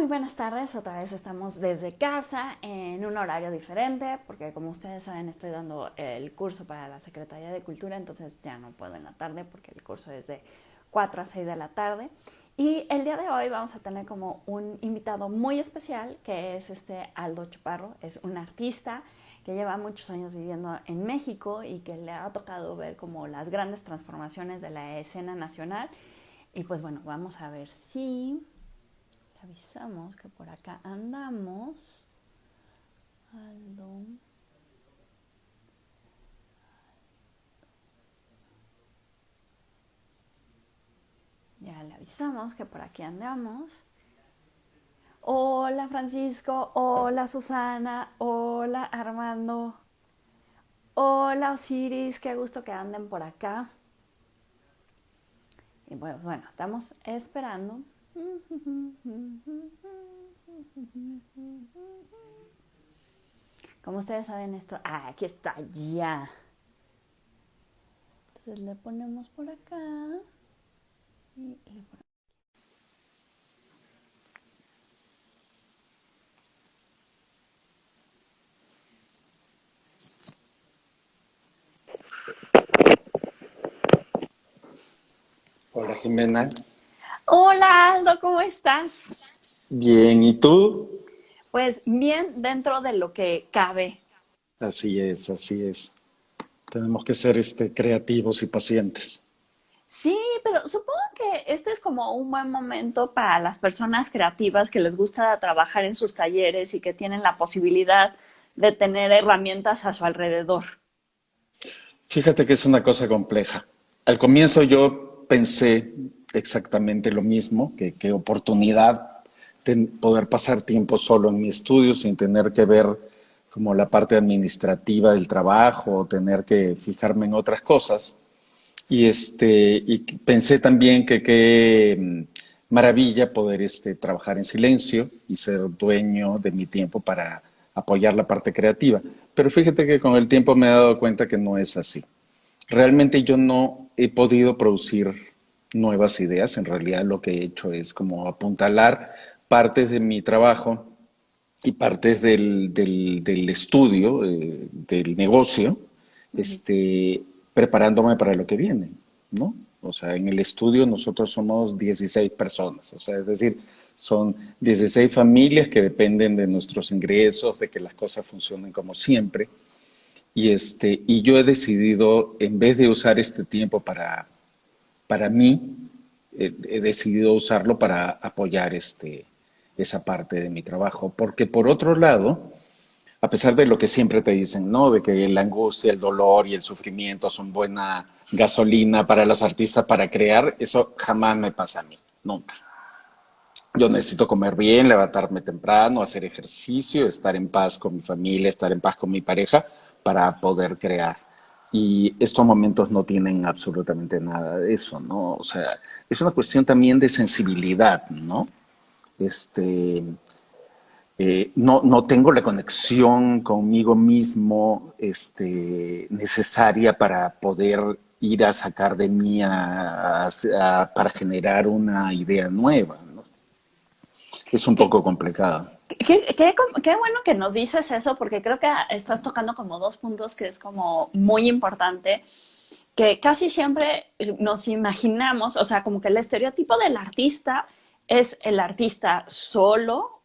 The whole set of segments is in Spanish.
muy buenas tardes. Otra vez estamos desde casa en un horario diferente porque como ustedes saben estoy dando el curso para la Secretaría de Cultura, entonces ya no puedo en la tarde porque el curso es de 4 a 6 de la tarde. Y el día de hoy vamos a tener como un invitado muy especial que es Aldo Chaparro. Es un artista que lleva muchos años viviendo en México y que le ha tocado ver como las grandes transformaciones de la escena nacional. Y pues bueno, vamos a ver si avisamos que por acá andamos. Aldo. Ya le avisamos que por aquí andamos. Hola Francisco, hola Susana, hola Armando, hola Osiris, qué gusto que anden por acá. Y bueno, estamos esperando. Como ustedes saben esto, aquí está ya. Entonces le ponemos por acá y le ponemos. Hola Jimena, Hola Aldo, ¿cómo estás? bien, ¿y tú? Pues bien dentro de lo que cabe. Así es, así es. Tenemos que ser creativos y pacientes. Sí, pero supongo que este es como un buen momento para las personas creativas que les gusta trabajar en sus talleres y que tienen la posibilidad de tener herramientas a su alrededor. Fíjate que es una cosa compleja. Al comienzo yo pensé exactamente lo mismo, que qué oportunidad poder pasar tiempo solo en mi estudio sin tener que ver como la parte administrativa del trabajo o tener que fijarme en otras cosas. Y pensé también que qué maravilla poder trabajar en silencio y ser dueño de mi tiempo para apoyar la parte creativa. Pero fíjate que con el tiempo me he dado cuenta que no es así. Realmente yo no he podido producir nuevas ideas. En realidad lo que he hecho es como apuntalar partes de mi trabajo y partes del estudio, del negocio, Ujú. preparándome para lo que viene, ¿no? O sea, en el estudio nosotros somos 16 personas, o sea, es decir, son 16 familias que dependen de nuestros ingresos, de que las cosas funcionen como siempre. Y yo he decidido, en vez de usar este tiempo para mí, he decidido usarlo para apoyar esa parte de mi trabajo. Porque por otro lado, a pesar de lo que siempre te dicen, ¿no? De que la angustia, el dolor y el sufrimiento son buena gasolina para los artistas para crear, eso jamás me pasa a mí, nunca. Yo necesito comer bien, levantarme temprano, hacer ejercicio, estar en paz con mi familia, estar en paz con mi pareja para poder crear. Y estos momentos no tienen absolutamente nada de eso, ¿no? O sea, es una cuestión también de sensibilidad, ¿no? Este, no tengo la conexión conmigo mismo necesaria para poder ir a sacar de mí para generar una idea nueva, ¿no? Es un Qué, poco complicado. qué bueno que nos dices eso porque creo que estás tocando como dos puntos que es como muy importante, que casi siempre nos imaginamos, o sea, como que el estereotipo del artista es el artista solo,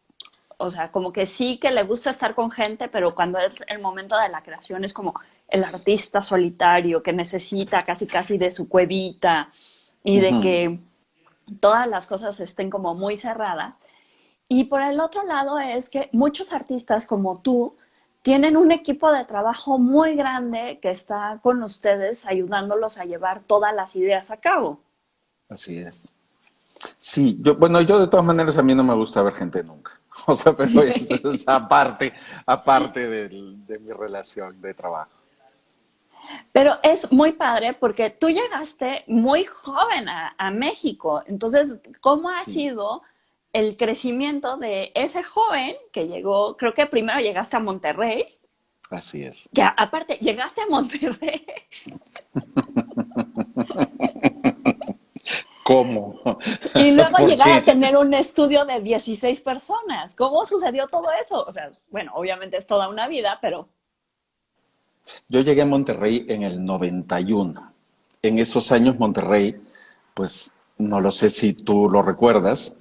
o sea, como que sí que le gusta estar con gente, pero cuando es el momento de la creación es como el artista solitario que necesita casi casi de su cuevita y de Ujú. que todas las cosas estén como muy cerradas. Y por el otro lado es que muchos artistas como tú tienen un equipo de trabajo muy grande que está con ustedes ayudándolos a llevar todas las ideas a cabo. Así es. Sí, bueno, yo de todas maneras a mí no me gusta ver gente nunca. O sea, pero eso es aparte de mi relación de trabajo. Pero es muy padre porque tú llegaste muy joven a México. Entonces, ¿cómo ha Sí, sido el crecimiento de ese joven que llegó? Creo que primero llegaste a Monterrey, así es. que aparte llegaste a Monterrey ¿Cómo? Y luego ¿Por llegar a qué? tener un estudio de 16 personas. ¿Cómo sucedió todo eso? O sea, bueno, obviamente es toda una vida, pero... Yo llegué a Monterrey en el 91. En esos años Monterrey, pues no lo sé si tú lo recuerdas,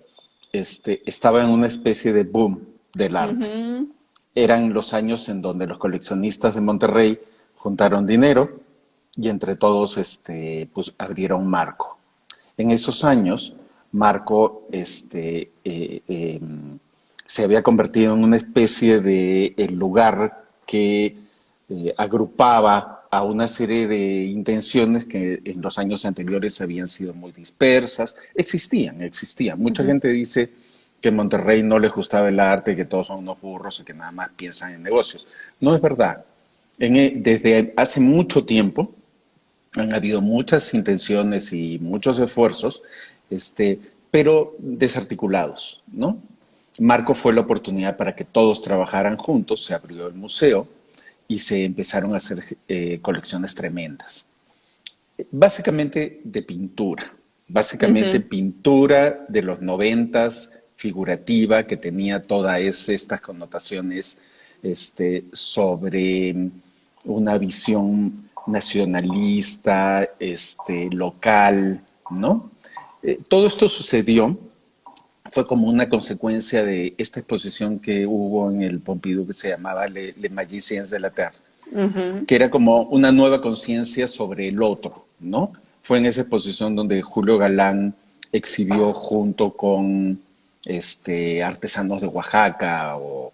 estaba en una especie de boom del arte. Ujú, Eran los años en donde los coleccionistas de Monterrey juntaron dinero y entre todos pues, abrieron Marco. En esos años, Marco se había convertido en una especie de el lugar que agrupaba a una serie de intenciones que en los años anteriores habían sido muy dispersas. Existían. Mucha ujú. gente dice que en Monterrey no les gustaba el arte, que todos son unos burros y que nada más piensan en negocios. No es verdad. Desde hace mucho tiempo han habido muchas intenciones y muchos esfuerzos, pero desarticulados, ¿no? Marco fue la oportunidad para que todos trabajaran juntos, se abrió el museo y se empezaron a hacer colecciones tremendas. Básicamente de pintura, básicamente Ujú. pintura de los 90, figurativa, que tenía todas estas connotaciones sobre una visión nacionalista, local, ¿no? Todo esto sucedió, fue como una consecuencia de esta exposición que hubo en el Pompidou que se llamaba Les Magiciens de la Terre, Ujú. que era como una nueva conciencia sobre el otro, ¿no? Fue en esa exposición donde Julio Galán exhibió junto con artesanos de Oaxaca o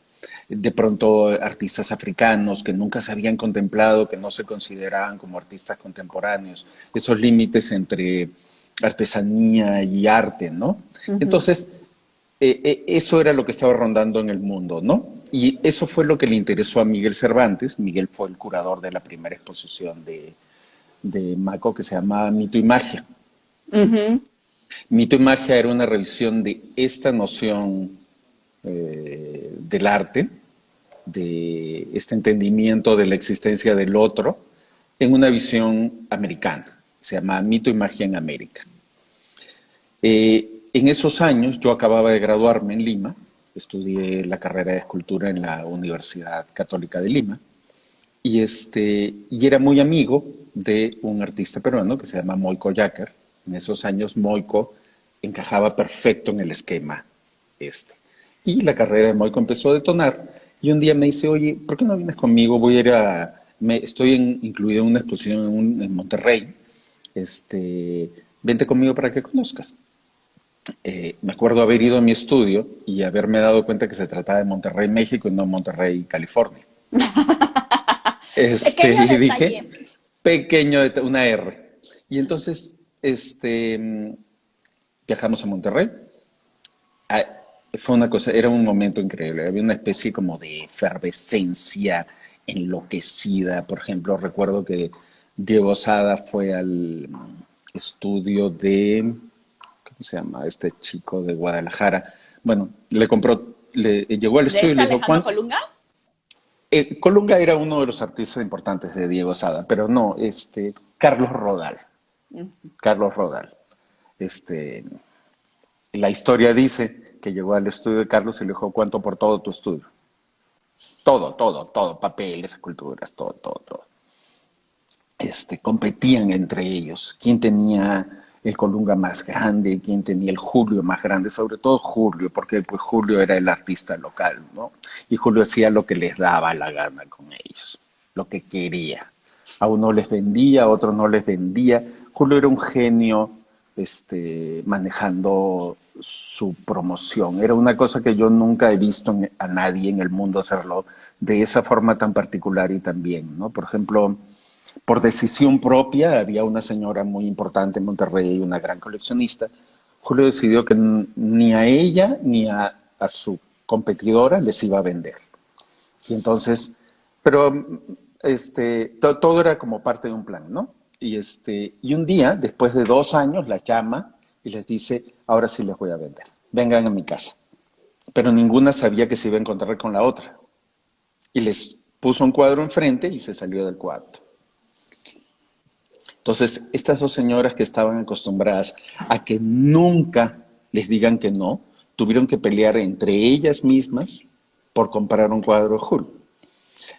de pronto artistas africanos que nunca se habían contemplado, que no se consideraban como artistas contemporáneos, esos límites entre artesanía y arte, ¿no? Ujú. Entonces, eso era lo que estaba rondando en el mundo, ¿no? Y eso fue lo que le interesó a Miguel Cervantes. Miguel fue el curador de la primera exposición de Maco que se llamaba Mito y Magia. Ujú. Mito y Magia era una revisión de esta noción del arte, de este entendimiento de la existencia del otro, en una visión americana. Se llama Mito y Magia en América. En esos años yo acababa de graduarme en Lima, estudié la carrera de escultura en la Universidad Católica de Lima y era muy amigo de un artista peruano que se llama Moico Yacar. En esos años Moico encajaba perfecto en el esquema este. Y la carrera de Moico empezó a detonar y un día me dice, oye, ¿por qué no vienes conmigo? Voy a ir estoy incluido en una exposición en Monterrey, vente conmigo para que conozcas. Me acuerdo haber ido a mi estudio y haberme dado cuenta que se trataba de Monterrey, México y no Monterrey, California. Pequeño Y detalle. dije, pequeño, una R. Y entonces, viajamos a Monterrey. Ah, fue una cosa, era un momento increíble. Había una especie como de efervescencia enloquecida. Por ejemplo, recuerdo que Diego Sada fue al estudio de, ¿cómo se llama? Este chico de Guadalajara. Bueno, llegó al ¿De estudio y este le dijo, Alejandro Colunga? Colunga era uno de los artistas importantes de Diego Sada, pero no, Carlos Rodal. Mm. Carlos Rodal. Este, la historia dice que llegó al estudio de Carlos y le dijo, ¿cuánto por todo tu estudio? Todo, papeles, esculturas, todo. Competían entre ellos, quién tenía el Colunga más grande, quién tenía el Julio más grande, sobre todo Julio, porque pues Julio era el artista local, ¿no? Y Julio hacía lo que les daba la gana con ellos, lo que quería. A uno les vendía, a otro no les vendía. Julio era un genio, manejando su promoción. Era una cosa que yo nunca he visto a nadie en el mundo hacerlo de esa forma tan particular y tan bien, ¿no? Por ejemplo, por decisión propia, había una señora muy importante en Monterrey, una gran coleccionista. Julio decidió que ni a ella ni a su competidora les iba a vender. Y entonces, pero todo era como parte de un plan, ¿no? Y un día, después de 2 años, la llama y les dice, ahora sí les voy a vender, vengan a mi casa. Pero ninguna sabía que se iba a encontrar con la otra. Y les puso un cuadro enfrente y se salió del cuadro. Entonces, estas dos señoras que estaban acostumbradas a que nunca les digan que no, tuvieron que pelear entre ellas mismas por comprar un cuadro de Hulk.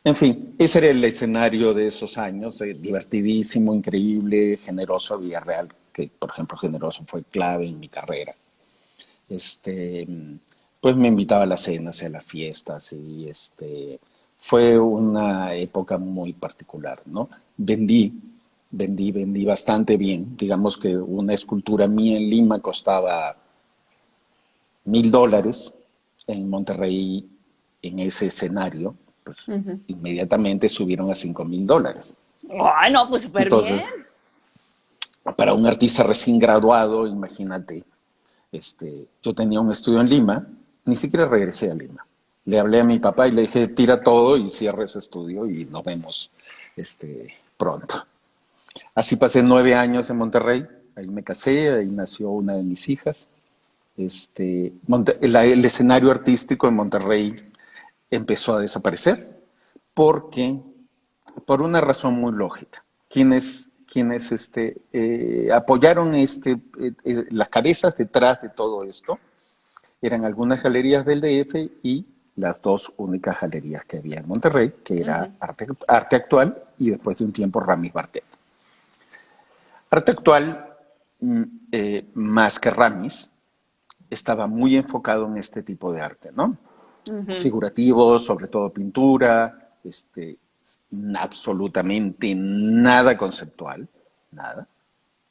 En fin, ese era el escenario de esos años, divertidísimo, increíble, generoso. Villarreal, que por ejemplo generoso fue clave en mi carrera. Este, pues me invitaba a las cenas, a las fiestas y fue una época muy particular, ¿no? Vendí bastante bien. Digamos que una escultura mía en Lima costaba $1,000. En Monterrey, en ese escenario, pues inmediatamente subieron a $5,000. Ay, no, pues súper Entonces, bien. para un artista recién graduado, imagínate, yo tenía un estudio en Lima, ni siquiera regresé a Lima. Le hablé a mi papá y le dije, tira todo y cierra ese estudio y nos vemos pronto. Así pasé 9 años en Monterrey, ahí me casé, ahí nació una de mis hijas. El escenario artístico en Monterrey empezó a desaparecer porque, por una razón muy lógica, quienes apoyaron las cabezas detrás de todo esto eran algunas galerías del DF y las dos únicas galerías que había en Monterrey, que era Arte Actual y después de un tiempo Ramis Barquet. Arte Actual, más que Ramis, estaba muy enfocado en este tipo de arte, ¿no? Figurativo, sobre todo pintura, absolutamente nada conceptual, nada.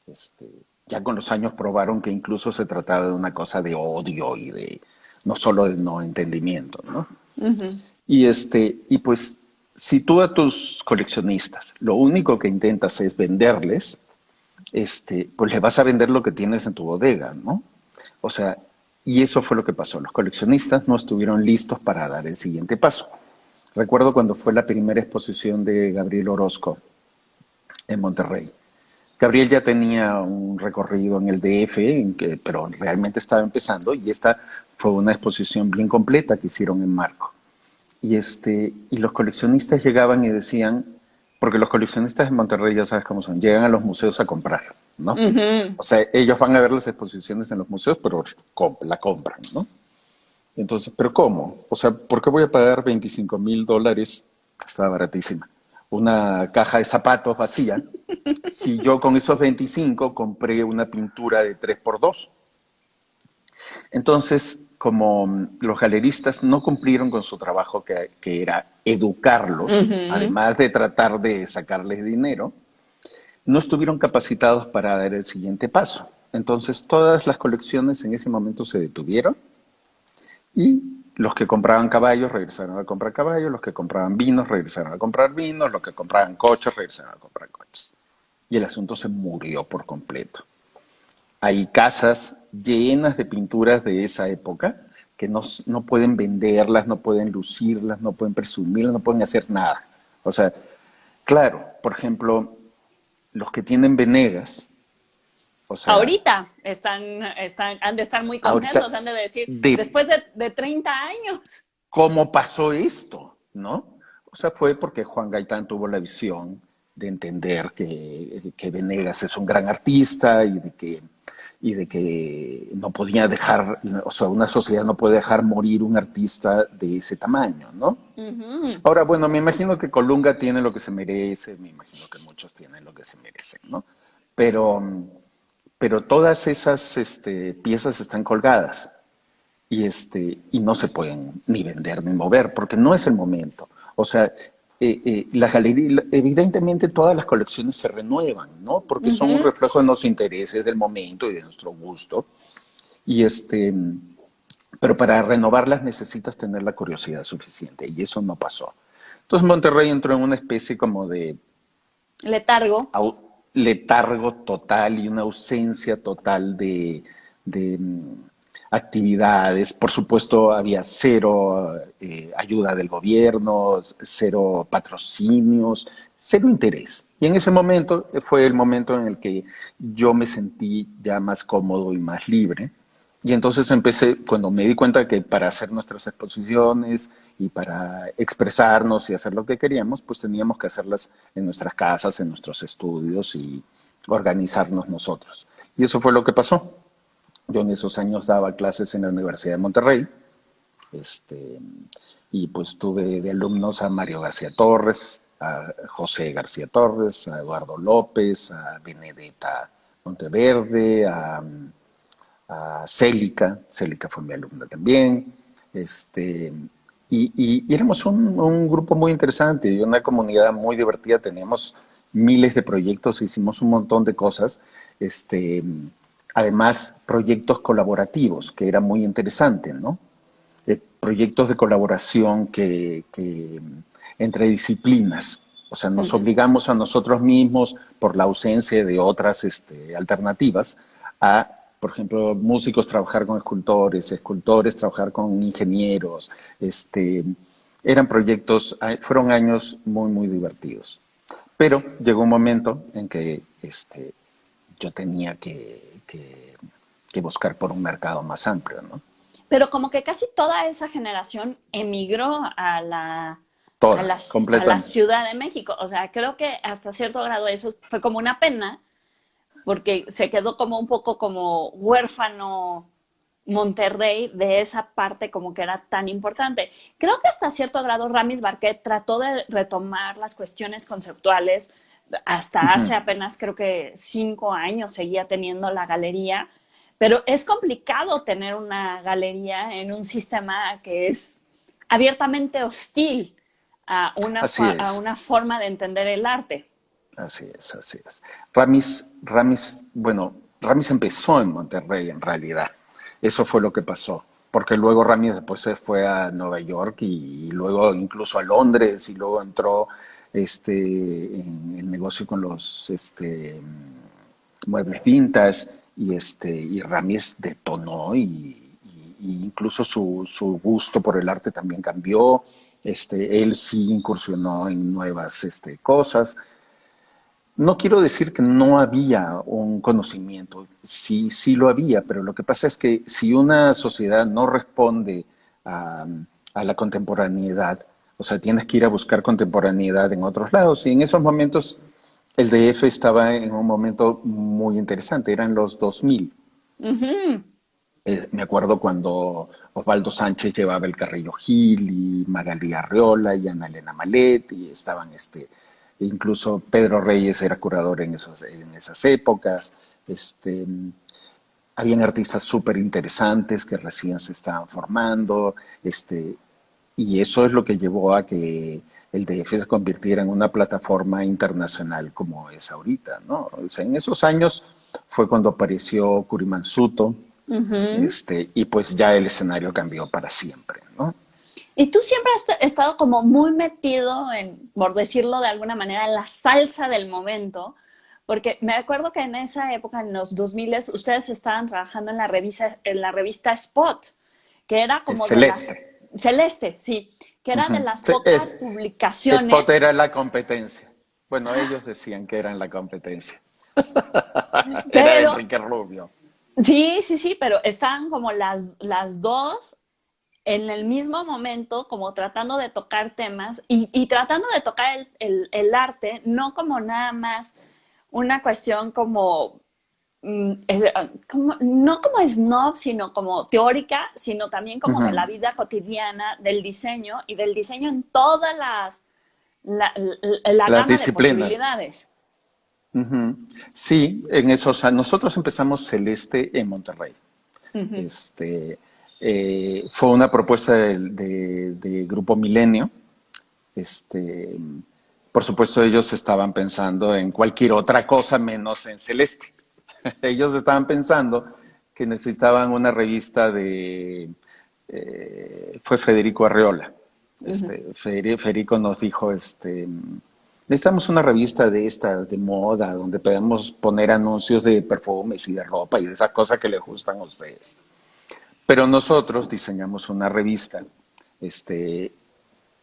Este, ya con los años probaron que incluso se trataba de una cosa de odio y de no solo de no entendimiento, ¿no? Y pues si tú a tus coleccionistas lo único que intentas es venderles, pues le vas a vender lo que tienes en tu bodega, ¿no? O sea, y eso fue lo que pasó. Los coleccionistas no estuvieron listos para dar el siguiente paso. Recuerdo cuando fue la primera exposición de Gabriel Orozco en Monterrey. Gabriel ya tenía un recorrido en el DF, pero realmente estaba empezando, y esta fue una exposición bien completa que hicieron en Marco. Y los coleccionistas llegaban y decían, porque los coleccionistas en Monterrey ya sabes cómo son, llegan a los museos a comprar, ¿no? O sea, ellos van a ver las exposiciones en los museos, pero la compran, ¿no? Entonces, ¿pero cómo? O sea, ¿por qué voy a pagar $25,000? Estaba baratísima. Una caja de zapatos vacía. Si yo con esos 25 compré una pintura de 3x2. Entonces, como los galeristas no cumplieron con su trabajo, que era educarlos, además de tratar de sacarles dinero, no estuvieron capacitados para dar el siguiente paso. Entonces, todas las colecciones en ese momento se detuvieron y los que compraban caballos regresaron a comprar caballos, los que compraban vinos regresaron a comprar vinos, los que compraban coches regresaron a comprar coches. Y el asunto se murió por completo. Hay casas llenas de pinturas de esa época que no pueden venderlas, no pueden lucirlas, no pueden presumirlas, no pueden hacer nada. O sea, claro, por ejemplo, los que tienen Venegas, o sea, Ahorita han de estar muy ahorita, contentos, han de decir, de después de 30 años. cómo pasó esto, ¿no? O sea, fue porque Juan Gaitán tuvo la visión de entender que Venegas es un gran artista y de que no podía dejar, o sea, una sociedad no puede dejar morir un artista de ese tamaño, ¿no? Ahora, bueno, me imagino que Colunga tiene lo que se merece, me imagino que muchos tienen lo que se merecen, ¿no? Pero, pero todas esas piezas están colgadas y no se pueden ni vender ni mover porque no es el momento. O sea, la galería, evidentemente todas las colecciones se renuevan, ¿no? Porque son un reflejo de los intereses del momento y de nuestro gusto. Y pero para renovarlas necesitas tener la curiosidad suficiente y eso no pasó. Entonces Monterrey entró en una especie como de Letargo. letargo total y una ausencia total de actividades. Por supuesto, había cero ayuda del gobierno, cero patrocinios, cero interés. Y en ese momento fue el momento en el que yo me sentí ya más cómodo y más libre. Y entonces empecé, cuando me di cuenta de que para hacer nuestras exposiciones y para expresarnos y hacer lo que queríamos, pues teníamos que hacerlas en nuestras casas, en nuestros estudios organizarnos nosotros. Y eso fue lo que pasó. Yo en esos años daba clases en la Universidad de Monterrey, este, y pues tuve de alumnos a Mario García Torres, a José García Torres, a Eduardo López, a Benedetta Monteverde, a Célica. Célica fue mi alumna también. Y éramos un grupo muy interesante y una comunidad muy divertida. Teníamos miles de proyectos, hicimos un montón de cosas. Este, Además, proyectos colaborativos, que era muy interesante, ¿no? Proyectos de colaboración entre disciplinas. O sea, nos obligamos a nosotros mismos, por la ausencia de otras alternativas, a, por ejemplo, músicos trabajar con escultores, escultores trabajar con ingenieros. Eran proyectos, fueron años muy, muy divertidos. Pero llegó un momento en que yo tenía que buscar por un mercado más amplio, ¿no? Pero como que casi toda esa generación emigró Toda, a la completamente. Ciudad de México. O sea, creo que hasta cierto grado eso fue como una pena, porque se quedó como un poco como huérfano Monterrey de esa parte como que era tan importante. Creo que hasta cierto grado Ramis Barquet trató de retomar las cuestiones conceptuales. Hasta hace apenas creo que 5 años seguía teniendo la galería, pero es complicado tener una galería en un sistema que es abiertamente hostil Así a es. una forma de entender el arte. Así es, así es. Bueno, Ramis empezó en Monterrey en realidad. Eso fue lo que pasó. Porque luego Ramis después se fue a Nueva York y luego incluso a Londres y luego entró en el negocio con los muebles vintage y Ramis detonó y incluso su gusto por el arte también cambió. Él sí incursionó en nuevas cosas. No quiero decir que no había un conocimiento, sí, sí lo había, pero lo que pasa es que si una sociedad no responde a, a la contemporaneidad, o sea, tienes que ir a buscar contemporaneidad en otros lados, y en esos momentos el DF estaba en un momento muy interesante, eran los 2000. Ujú. Me acuerdo cuando Osvaldo Sánchez llevaba el Carrillo Gil y Magalí Arreola y Ana Elena Malet y estaban incluso Pedro Reyes era curador en esas épocas. Este, Habían artistas súper interesantes que recién se estaban formando, y eso es lo que llevó a que el DF se convirtiera en una plataforma internacional como es ahorita, ¿no? O sea, en esos años fue cuando apareció Curimansuto, Ujú. y pues ya el escenario cambió para siempre, ¿no? Y tú siempre has estado como muy metido en, por decirlo de alguna manera, en la salsa del momento, porque me acuerdo que en esa época, en los 2000, ustedes estaban trabajando en la revista Spot, que era Es como de las, celeste. Celeste, sí, que era de Ujú. las Sí, pocas Spot publicaciones, era la competencia. Bueno, ellos decían que eran la competencia. Era pero Enrique Rubio. sí, sí, sí, pero estaban como las dos en el mismo momento, como tratando de tocar temas y tratando de tocar el arte, no como nada más una cuestión como, no como snob, sino como teórica, sino también como de la Ujú. vida cotidiana, del diseño y del diseño en todas la Las gama de disciplinas. posibilidades. Ujú. Sí, en esos años. Nosotros empezamos Celeste en Monterrey. Ujú. Este, Fue una propuesta de Grupo Milenio. Este, por supuesto, ellos estaban pensando en cualquier otra cosa menos en Celeste. Ellos estaban pensando que necesitaban una revista fue Federico Arreola. Ujú. Federico nos dijo, necesitamos una revista de estas, de moda, donde podamos poner anuncios de perfumes y de ropa y de esas cosas que les gustan a ustedes. Pero nosotros diseñamos una revista, este,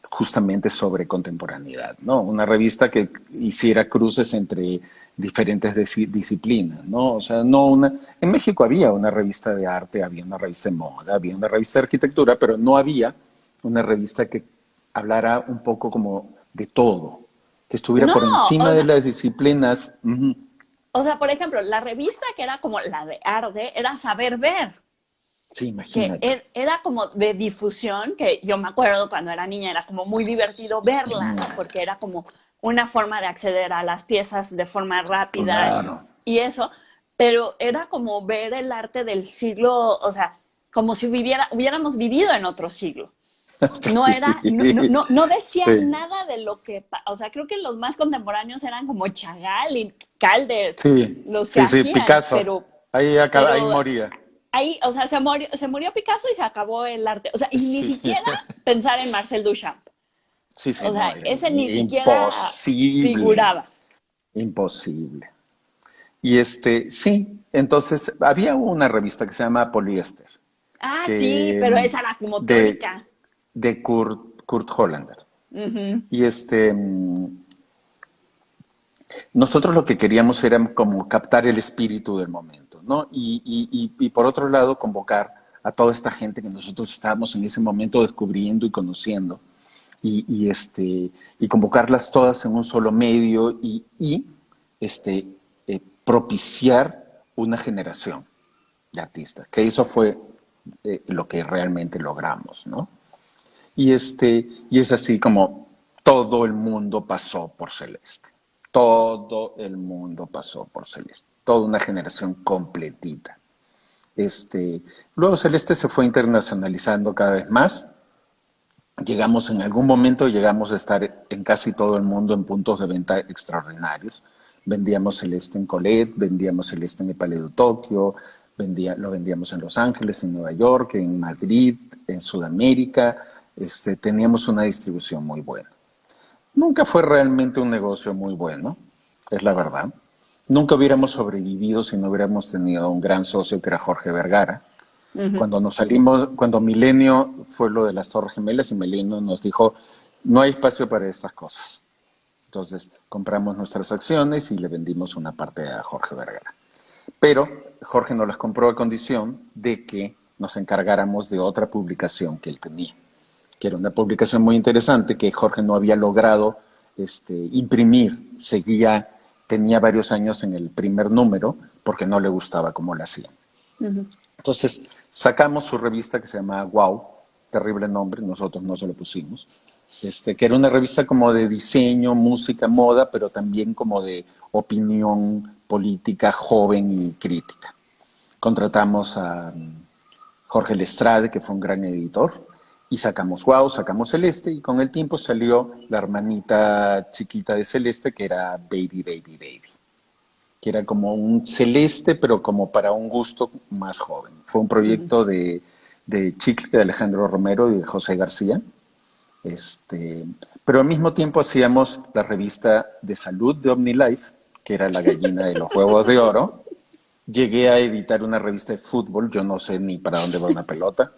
justamente sobre contemporaneidad, ¿no? Una revista que hiciera cruces entre diferentes disciplinas, ¿no? O sea, no una... En México había una revista de arte, había una revista de moda, había una revista de arquitectura, pero no había una revista que hablara un poco como de todo, que estuviera No, por encima o de sea, las disciplinas. Ujú. o sea, por ejemplo, la revista que era como la de arte era Saber Ver, Sí, que imagínate. era como de difusión, que yo me acuerdo cuando era niña era como muy divertido verla, porque era como una forma de acceder a las piezas de forma rápida Claro. y eso, pero era como ver el arte del siglo, o sea, como si hubiéramos vivido en otro siglo. No era, no decía Sí, nada de lo que, o sea, creo que los más contemporáneos eran como Chagall y Calder, sí, los que sí, sí, hacían, Picasso. Ahí pero moría. ahí, o sea, se murió Picasso y se acabó el arte. O sea, y ni Sí, siquiera pensar en Marcel Duchamp. sí, sí, O no, sea, era ese ni siquiera imposible, figuraba. imposible. Y sí, entonces había una revista que se llama Polyester, Ah, sí, que pero esa era como de, teórica. de Kurt Hollander. Ujú. Y nosotros lo que queríamos era como captar el espíritu del momento, ¿no? Y por otro lado, convocar a toda esta gente que nosotros estábamos en ese momento descubriendo y conociendo, y convocarlas todas en un solo medio este, propiciar una generación de artistas, que eso fue lo que realmente logramos, ¿no? Y es así como todo el mundo pasó por Celeste. Todo el mundo pasó por Celeste. Toda una generación completita. Luego Celeste se fue internacionalizando cada vez más. Llegamos en algún momento, llegamos a estar en casi todo el mundo en puntos de venta extraordinarios. Vendíamos Celeste en Colette, vendíamos Celeste en el Palais de Tokio, lo vendíamos en Los Ángeles, en Nueva York, en Madrid, en Sudamérica. Teníamos una distribución muy buena. Nunca fue realmente un negocio muy bueno, es la verdad. Nunca hubiéramos sobrevivido si no hubiéramos tenido un gran socio que era Jorge Vergara. Ujú. Cuando nos salimos, cuando Milenio fue lo de las Torres Gemelas y Milenio nos dijo, no hay espacio para estas cosas. Entonces compramos nuestras acciones y le vendimos una parte a Jorge Vergara. Pero Jorge nos las compró a condición de que nos encargáramos de otra publicación que él tenía, que era una publicación muy interesante que Jorge no había logrado imprimir. Tenía varios años en el primer número porque no le gustaba cómo la hacían. Ujú. Entonces sacamos su revista que se llama Wow, terrible nombre, nosotros no se lo pusimos, que era una revista como de diseño, música, moda, pero también como de opinión política joven y crítica. Contratamos a Jorge Lestrade, que fue un gran editor, y sacamos Wow, sacamos Celeste, y con el tiempo salió la hermanita chiquita de Celeste, que era Baby, Baby, Baby, que era como un Celeste, pero como para un gusto más joven. Fue un Ujú. proyecto de Chicle, de Alejandro Romero y de José García. Este, pero al mismo tiempo hacíamos la revista de salud de OmniLife, que era la gallina de los huevos de oro. Llegué a editar una revista de fútbol, yo no sé ni para dónde va una pelota.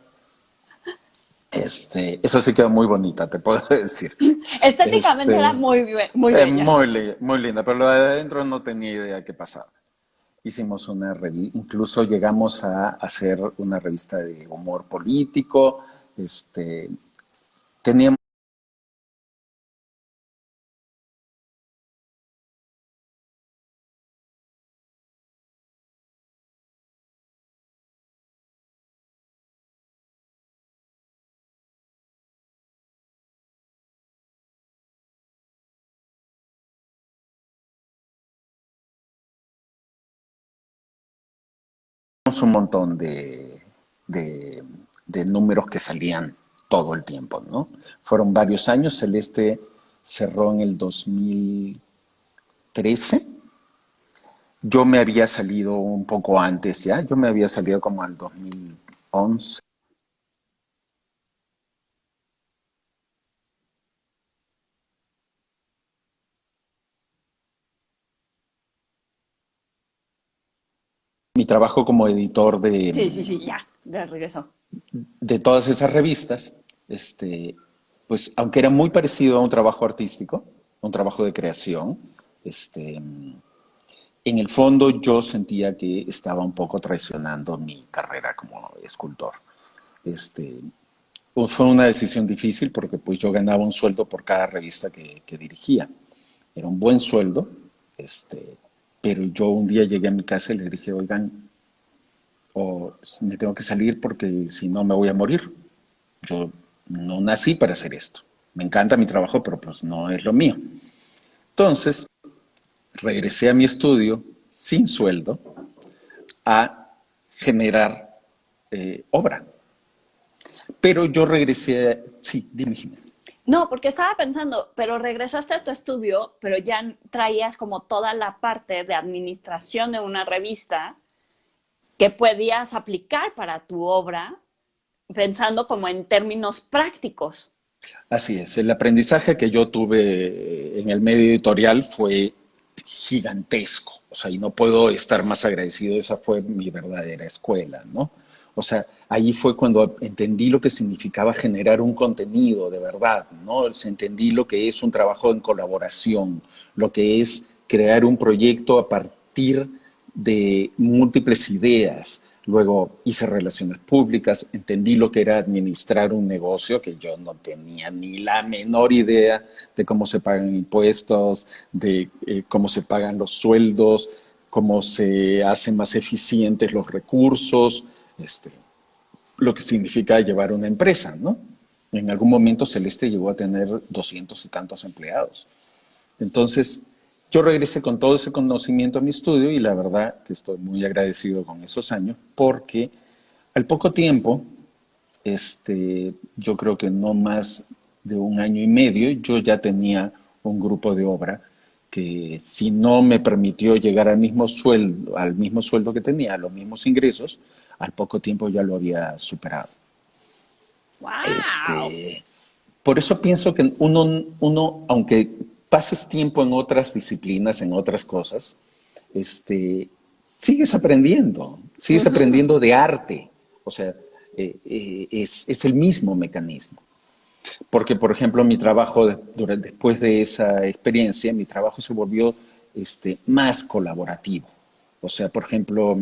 Eso sí quedó muy bonita, te puedo decir. Estéticamente era Este, muy bella. muy linda, pero lo de adentro no tenía idea qué pasaba. Hicimos una revista, incluso llegamos a hacer una revista de humor político. Teníamos un montón de, de números que salían todo el tiempo, ¿no? Fueron varios años. Celeste cerró en el 2013. Yo me había salido un poco antes ya, yo me había salido como al 2011. Mi trabajo como editor Sí, sí, sí, ya regresó. de todas esas revistas, pues aunque era muy parecido a un trabajo artístico, un trabajo de creación, en el fondo yo sentía que estaba un poco traicionando mi carrera como escultor. Este, Fue una decisión difícil porque pues yo ganaba un sueldo por cada revista que dirigía. Era un buen sueldo, este, pero yo un día llegué a mi casa y le dije, oigan, o me tengo que salir porque si no me voy a morir. Yo no nací para hacer esto. Me encanta mi trabajo, pero pues no es lo mío. Entonces, regresé a mi estudio sin sueldo a generar obra. Pero yo regresé, sí, dime, Jimena. No, porque estaba pensando, pero regresaste a tu estudio, pero ya traías como toda la parte de administración de una revista que podías aplicar para tu obra, pensando como en términos prácticos. Así es, el aprendizaje que yo tuve en el medio editorial fue gigantesco, o sea, y no puedo estar más agradecido, esa fue mi verdadera escuela, ¿no? O sea, allí fue cuando entendí lo que significaba generar un contenido de verdad, ¿no? Entendí lo que es un trabajo en colaboración, lo que es crear un proyecto a partir de múltiples ideas. Luego hice relaciones públicas, entendí lo que era administrar un negocio, que yo no tenía ni la menor idea de cómo se pagan impuestos, de cómo se pagan los sueldos, cómo se hacen más eficientes los recursos, lo que significa llevar una empresa, ¿no? En algún momento Celeste llegó a tener 200 y tantos empleados. Entonces, yo regresé con todo ese conocimiento a mi estudio y la verdad que estoy muy agradecido con esos años porque al poco tiempo, yo creo que no más de un año y medio, yo ya tenía un grupo de obra que si no me permitió llegar al mismo sueldo que tenía, a los mismos ingresos, al poco tiempo ya lo había superado. ¡Wow! Este, por eso pienso que aunque pases tiempo en otras disciplinas, en otras cosas, este, sigues aprendiendo de arte. O sea, es el mismo mecanismo. Porque, por ejemplo, mi trabajo, después de esa experiencia, mi trabajo se volvió más colaborativo. O sea, por ejemplo,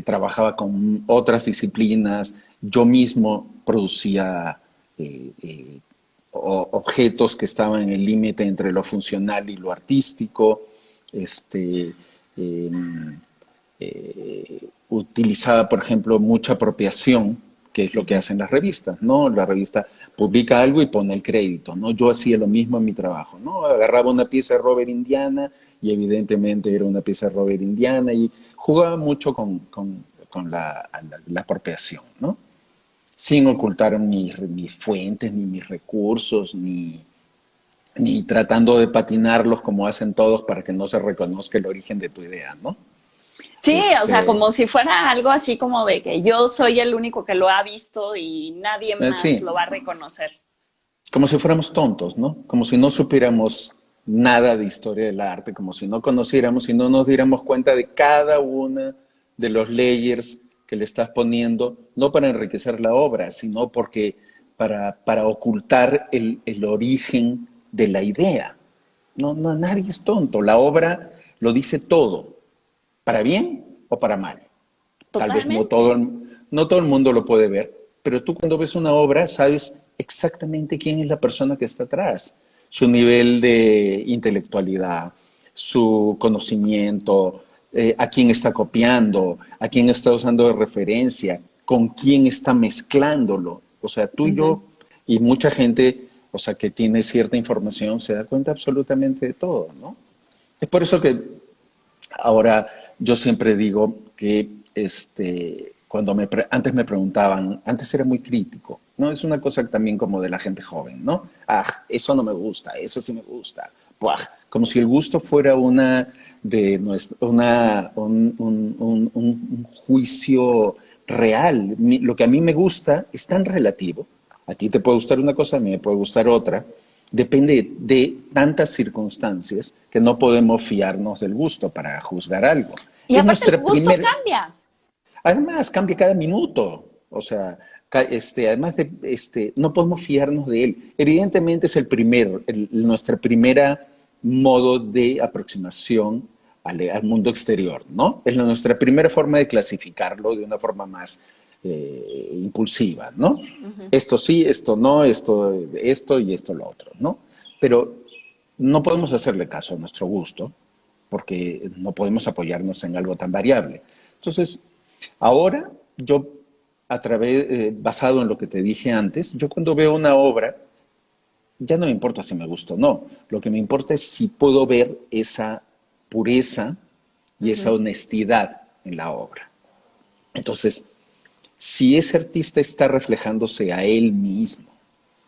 trabajaba con otras disciplinas, yo mismo producía objetos que estaban en el límite entre lo funcional y lo artístico, este, eh, utilizaba, por ejemplo, mucha apropiación, que es lo que hacen las revistas, ¿no? La revista publica algo y pone el crédito, ¿no? Yo hacía lo mismo en mi trabajo, ¿no? Agarraba una pieza de Robert Indiana y evidentemente era una pieza de Robert Indiana y jugaba mucho con la apropiación, ¿no? Sin ocultar mis fuentes, ni mis recursos, ni tratando de patinarlos como hacen todos para que no se reconozca el origen de tu idea, ¿no? Sí, o sea, Este, como si fuera algo así como de que yo soy el único que lo ha visto y nadie más lo va sí, a reconocer. como si fuéramos tontos, ¿no? Como si no supiéramos nada de historia del arte, como si no conociéramos y no nos diéramos cuenta de cada una de los layers que le estás poniendo, no para enriquecer la obra, sino porque para ocultar el origen de la idea. No, no, nadie es tonto. La obra lo dice todo, para bien o para mal. Tal vez Totalmente. no todo el mundo lo puede ver, pero tú cuando ves una obra sabes exactamente quién es la persona que está atrás, su nivel de intelectualidad, su conocimiento, a quién está copiando, a quién está usando de referencia, con quién está mezclándolo. O sea, tú y Ujú. yo y mucha gente, o sea, que tiene cierta información, se da cuenta absolutamente de todo, ¿no? Es por eso que ahora, yo siempre digo que antes me preguntaban, antes era muy crítico, ¿no? Es una cosa también como de la gente joven, ¿no? Ah, eso no me gusta, eso sí me gusta. Buah, como si el gusto fuera un juicio real. Lo que a mí me gusta es tan relativo. A ti te puede gustar una cosa, a mí me puede gustar otra. Depende de tantas circunstancias que no podemos fiarnos del gusto para juzgar algo. Y Es aparte el nuestra gusto primera, cambia. además cambia cada minuto, o sea, además no podemos fiarnos de él. Evidentemente es nuestra primera modo de aproximación al mundo exterior, ¿no? Es nuestra primera forma de clasificarlo de una forma más impulsiva, ¿no? Ujú. Esto sí, esto no, esto y esto lo otro, ¿no? Pero no podemos hacerle caso a nuestro gusto, porque no podemos apoyarnos en algo tan variable. Entonces, ahora yo, basado en lo que te dije antes, yo cuando veo una obra, ya no me importa si me gusta o no, lo que me importa es si puedo ver esa pureza y esa Ujú. honestidad en la obra. Entonces, si ese artista está reflejándose a él mismo,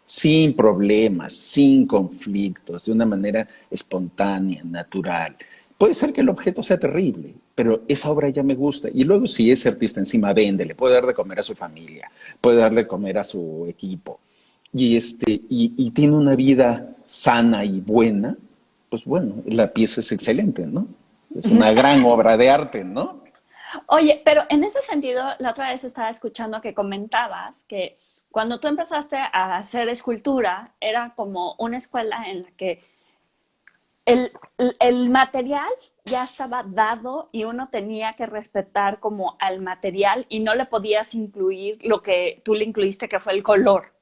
sin problemas, sin conflictos, de una manera espontánea, natural. Puede ser que el objeto sea terrible, pero esa obra ya me gusta. Y luego si ese artista encima vende, le puede dar de comer a su familia, puede darle de comer a su equipo, y tiene una vida sana y buena, pues bueno, la pieza es excelente, ¿no? Es una gran obra de arte, ¿no? Oye, pero en ese sentido, la otra vez estaba escuchando que comentabas que cuando tú empezaste a hacer escultura, era como una escuela en la que el, el material ya estaba dado y uno tenía que respetar como al material y no le podías incluir lo que tú le incluiste, que fue el color.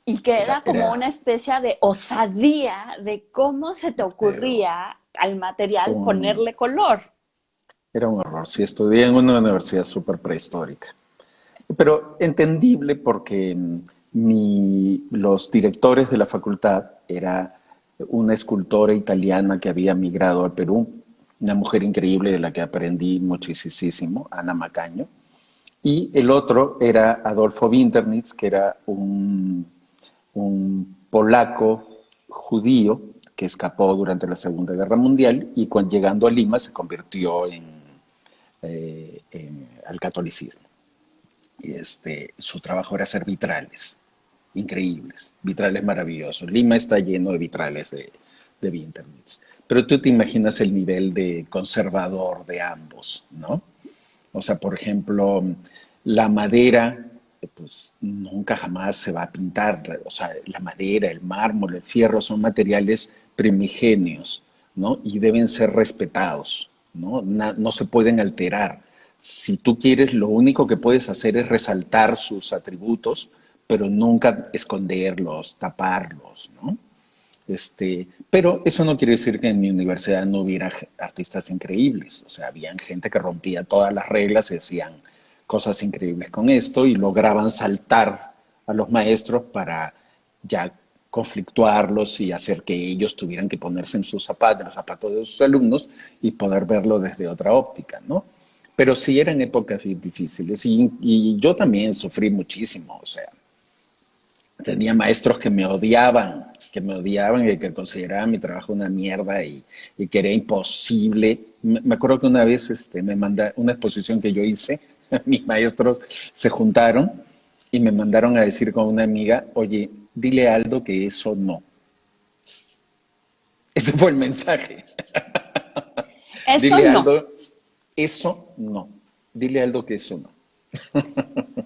Y que Era, era como era, una especie de osadía de cómo se te pero ocurría al fue material un, ponerle color. era un horror. Sí, estudié en una universidad súper prehistórica. Pero entendible porque los directores de la facultad era una escultora italiana que había migrado al Perú, una mujer increíble de la que aprendí muchísimo, Ana Macaño, y el otro era Adolfo Winternitz, que era un polaco judío que escapó durante la Segunda Guerra Mundial y llegando a Lima se convirtió al catolicismo. Y su trabajo era hacer vitrales, increíbles, vitrales maravillosos. Lima está lleno de vitrales de Vintermits. Pero tú te imaginas el nivel de conservador de ambos, ¿no? O sea, por ejemplo, la madera, pues nunca jamás se va a pintar. O sea, la madera, el mármol, el fierro son materiales primigenios, ¿no? Y deben ser respetados, ¿no? No se pueden alterar. Si tú quieres, lo único que puedes hacer es resaltar sus atributos, pero nunca esconderlos, taparlos, ¿no? Pero eso no quiere decir que en mi universidad no hubiera artistas increíbles. O sea, habían gente que rompía todas las reglas y hacían cosas increíbles con esto y lograban saltar a los maestros para ya conflictuarlos y hacer que ellos tuvieran que ponerse en sus zapatos, en los zapatos de sus alumnos y poder verlo desde otra óptica, ¿no? Pero sí eran épocas difíciles y yo también sufrí muchísimo, o sea, tenía maestros que me odiaban y que consideraban mi trabajo una mierda y que era imposible. Me acuerdo que una vez me mandaron una exposición que yo hice, mis maestros se juntaron y me mandaron a decir con una amiga, oye, dile a Aldo que eso no. Ese fue el mensaje. Eso Dile a no. Aldo, eso no. Dile a Aldo que eso no.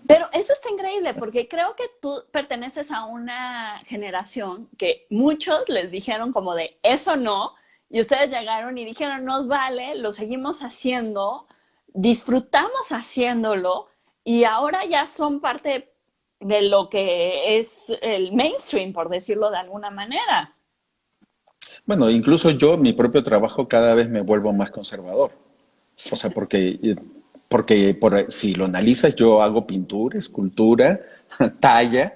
Pero eso está increíble porque creo que tú perteneces a una generación que muchos les dijeron como de eso no, y ustedes llegaron y dijeron nos vale, lo seguimos haciendo, disfrutamos haciéndolo y ahora ya son parte de lo que es el mainstream, por decirlo de alguna manera. Bueno, incluso yo, mi propio trabajo, cada vez me vuelvo más conservador. O sea, si lo analizas, yo hago pintura, escultura, talla,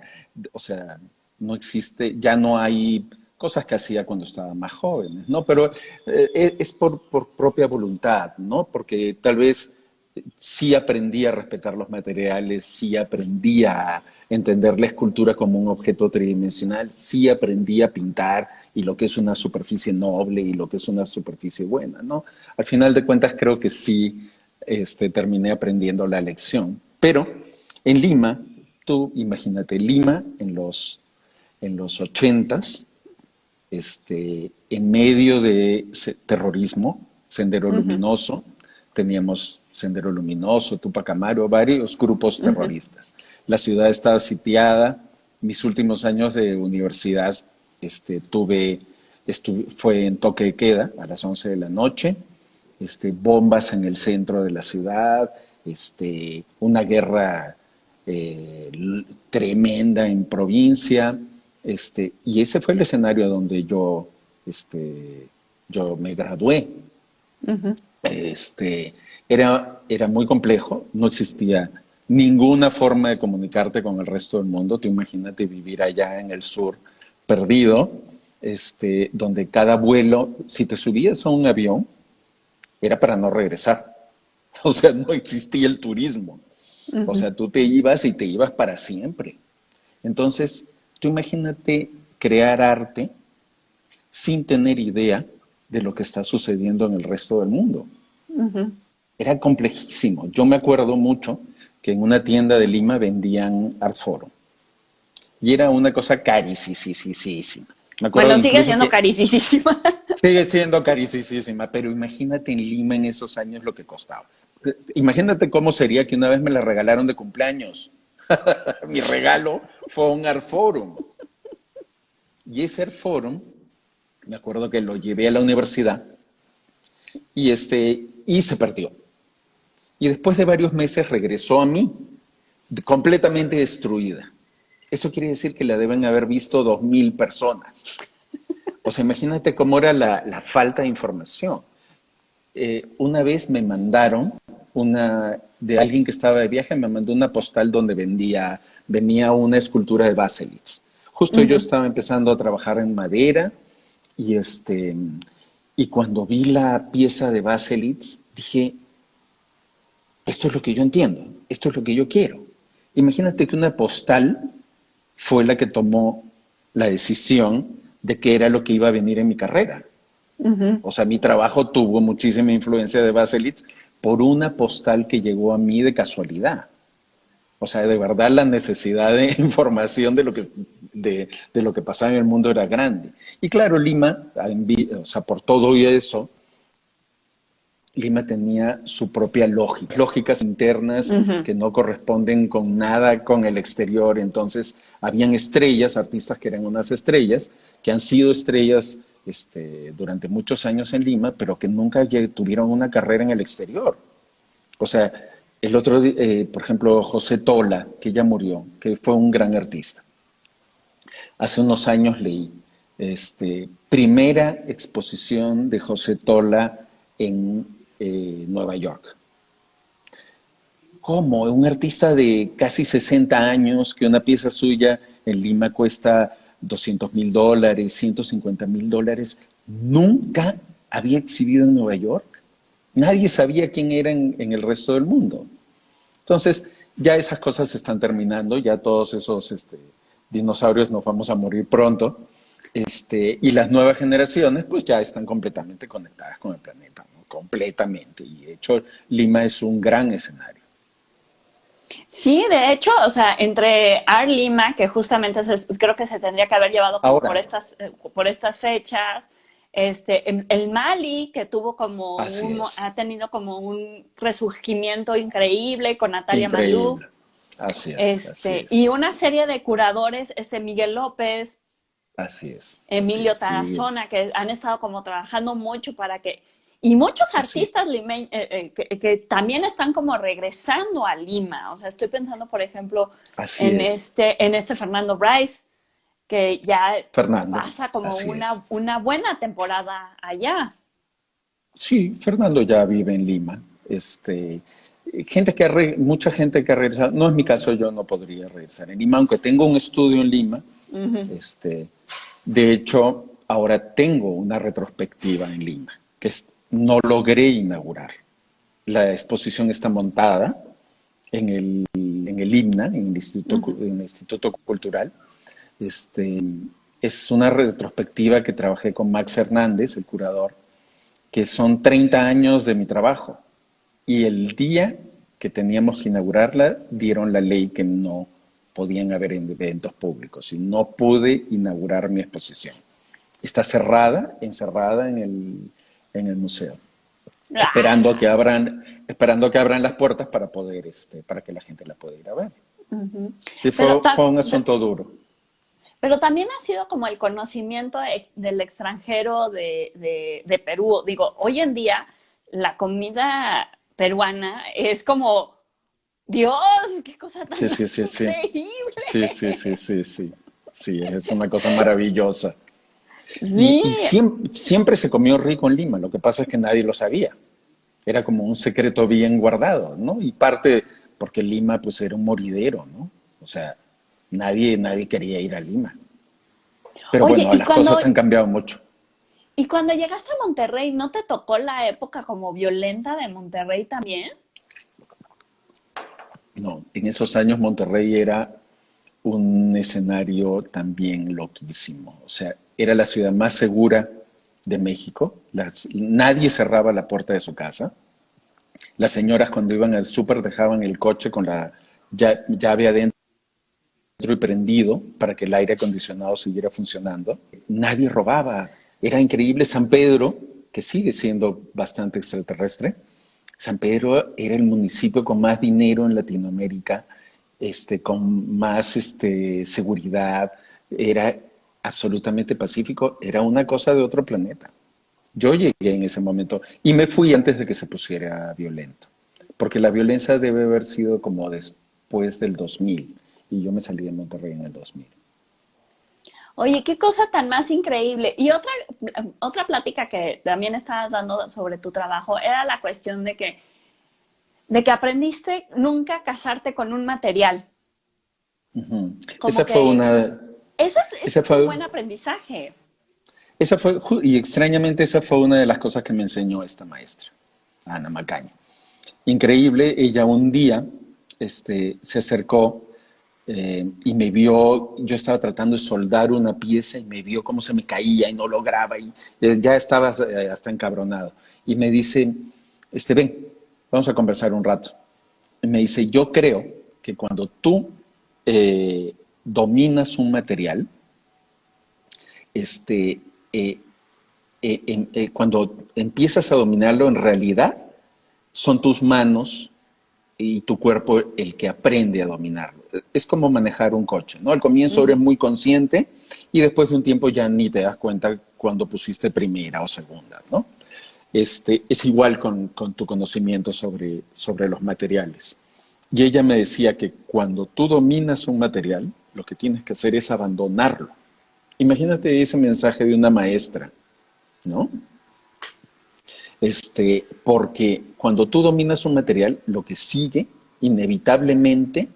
o sea, no existe, ya no hay cosas que hacía cuando estaba más joven, ¿no? Pero es por propia voluntad, ¿no? Porque tal vez sí aprendí a respetar los materiales, sí aprendí a entender la escultura como un objeto tridimensional, sí aprendí a pintar y lo que es una superficie noble y lo que es una superficie buena, ¿no? Al final de cuentas creo que sí terminé aprendiendo la lección. Pero en Lima, tú imagínate, Lima en los 80s, en medio de terrorismo, Sendero Ujú, Luminoso, teníamos Sendero Luminoso, Tupac Amaru, varios grupos ujú. terroristas. La ciudad estaba sitiada. Mis últimos años de universidad fue en toque de queda a las 11 de la noche, bombas en el centro de la ciudad, una guerra tremenda en provincia, y ese fue el escenario donde yo me gradué. Ujú. Era muy complejo, no existía ninguna forma de comunicarte con el resto del mundo. Tú imagínate vivir allá en el sur, perdido, donde cada vuelo, si te subías a un avión, era para no regresar. O sea, no existía el turismo. O Ujú. sea, tú te ibas y te ibas para siempre. Entonces, tú imagínate crear arte sin tener idea de lo que está sucediendo en el resto del mundo. Ujú. Era complejísimo. Yo me acuerdo mucho que en una tienda de Lima vendían Art Forum. Y era una cosa carísima. Me acuerdo Bueno, sigue incluso siendo que carísima. sigue siendo carísima, pero imagínate en Lima en esos años lo que costaba. Imagínate cómo sería que una vez me la regalaron de cumpleaños. Mi regalo fue un Art Forum. Y ese Art Forum, me acuerdo que lo llevé a la universidad y se perdió. Y después de varios meses regresó a mí, completamente destruida. Eso quiere decir que la deben haber visto 2000 personas. O sea, imagínate cómo era la falta de información. Una vez me mandaron de alguien que estaba de viaje, me mandó una postal donde venía una escultura de Baselitz. Justo yo Ujú. estaba empezando a trabajar en madera y y cuando vi la pieza de Baselitz, dije, esto es lo que yo entiendo, esto es lo que yo quiero. Imagínate que una postal fue la que tomó la decisión de qué era lo que iba a venir en mi carrera. Ujú. O sea, mi trabajo tuvo muchísima influencia de Baselitz por una postal que llegó a mí de casualidad. O sea, de verdad la necesidad de información de lo que pasaba en el mundo era grande. Y claro, Lima, o sea, por todo eso, Lima tenía su propia lógica, lógicas internas Ujú. que no corresponden con nada con el exterior. Entonces, habían estrellas, artistas que eran unas estrellas, que han sido estrellas durante muchos años en Lima, pero que nunca tuvieron una carrera en el exterior. O sea, por ejemplo, José Tola, que ya murió, que fue un gran artista. Hace unos años leí, primera exposición de José Tola en Nueva York. ¿Cómo? Un artista de casi 60 años, que una pieza suya en Lima cuesta $200,000, $150,000, nunca había exhibido en Nueva York. Nadie sabía quién era en el resto del mundo. Entonces, ya esas cosas se están terminando, ya todos esos dinosaurios nos vamos a morir pronto, y las nuevas generaciones pues ya están completamente conectadas con el planeta, ¿no? Completamente. Y de hecho, Lima es un gran escenario. Sí, de hecho, o sea, entre Art Lima, que justamente creo que se tendría que haber llevado como Ahora, por estas fechas, el Mali, que tuvo como así es, ha tenido como un resurgimiento increíble con Natalia Malú, increíble. Así y es, una serie de curadores, Miguel López, así Emilio es, sí, Tarazona, que han estado como trabajando mucho para que, y muchos así, artistas que también están como regresando a Lima. O sea, estoy pensando, por ejemplo, así es. en este Fernando Bryce, que ya Fernando, pasa como así es. una buena temporada allá. Sí, Fernando ya vive en Lima. Mucha gente que ha regresado, no es mi caso, yo no podría regresar en Lima, aunque tengo un estudio en Lima. Ujú. este, de hecho, ahora tengo una retrospectiva en Lima, no logré inaugurar. La exposición está montada en el INNA, Ujú. en el Instituto Cultural. Este, es una retrospectiva que trabajé con Max Hernández, el curador, que son 30 años de mi trabajo. Y el día que teníamos que inaugurarla, dieron la ley que no podían haber eventos públicos y no pude inaugurar mi exposición. Está cerrada, encerrada en el museo, Ah, esperando que abran las puertas para poder, para que la gente la pueda ir a ver. ujú. Sí, Pero, fue un asunto duro. pero también ha sido como el conocimiento del extranjero de Perú. Digo, hoy en día la comida peruana es como, Dios, qué cosa tan Sí, sí, más sí, sí. increíble. Sí, sí, sí, sí, sí. Sí, es una cosa maravillosa. Sí. Y siempre se comió rico en Lima, lo que pasa es que nadie lo sabía. Era como un secreto bien guardado, ¿no? Y parte porque Lima pues era un moridero, ¿no? O sea, nadie quería ir a Lima. Pero Oye, bueno, las cosas han cambiado mucho. y cuando llegaste a Monterrey, ¿no te tocó la época como violenta de Monterrey también? No, en esos años Monterrey era un escenario también loquísimo. O sea, era la ciudad más segura de México. Nadie cerraba la puerta de su casa. Las señoras cuando iban al súper dejaban el coche con la llave adentro y prendido para que el aire acondicionado siguiera funcionando. Nadie robaba. Era increíble. San Pedro, que sigue siendo bastante extraterrestre, San Pedro era el municipio con más dinero en Latinoamérica, con más seguridad, era absolutamente pacífico, era una cosa de otro planeta. Yo llegué en ese momento y me fui antes de que se pusiera violento, porque la violencia debe haber sido como después del 2000 y yo me salí de Monterrey en el 2000. Oye, qué cosa tan más increíble. Y otra plática que también estabas dando sobre tu trabajo era la cuestión de que aprendiste nunca a casarte con un material. Ujú. Como que ese Esa es un fue, buen aprendizaje. y extrañamente esa fue una de las cosas que me enseñó esta maestra, Ana Macaña. Increíble, ella un día se acercó y me vio, yo estaba tratando de soldar una pieza y me vio cómo se me caía y no lograba y ya estaba hasta encabronado. Y me dice, ven, vamos a conversar un rato. Y me dice, yo creo que cuando tú dominas un material, este, eh, cuando empiezas a dominarlo en realidad, son tus manos y tu cuerpo el que aprende a dominarlo. Es como manejar un coche, ¿no? Al comienzo eres Ujú. muy consciente y después de un tiempo ya ni te das cuenta cuando pusiste primera o segunda, ¿no? Es igual con tu conocimiento sobre los materiales. Y ella me decía que cuando tú dominas un material, lo que tienes que hacer es abandonarlo. Imagínate ese mensaje de una maestra, ¿no? Porque cuando tú dominas un material, lo que sigue inevitablemente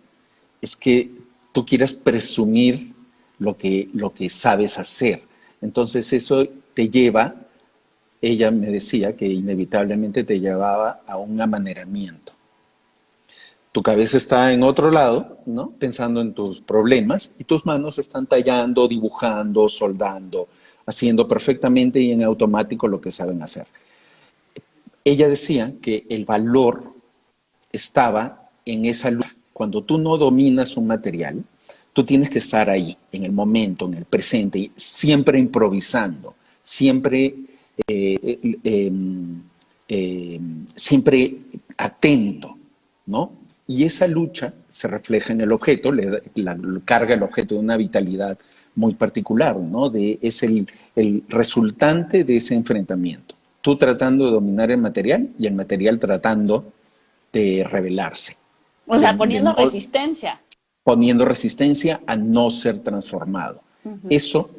es que tú quieras presumir lo que sabes hacer. Entonces eso te lleva, ella me decía que inevitablemente te llevaba a un amaneramiento. Tu cabeza está en otro lado, ¿no? Pensando en tus problemas y tus manos están tallando, dibujando, soldando, haciendo perfectamente y en automático lo que saben hacer. Ella decía que el valor estaba en esa lucha. Cuando tú no dominas un material, tú tienes que estar ahí, en el momento, en el presente, siempre improvisando, siempre, eh, eh, eh, siempre atento, ¿no? Y esa lucha se refleja en el objeto, carga el objeto de una vitalidad muy particular, ¿no? Es el resultante de ese enfrentamiento. Tú tratando de dominar el material y el material tratando de rebelarse, O sea, de poniendo no, resistencia. poniendo resistencia a no ser transformado. Ujú. Eso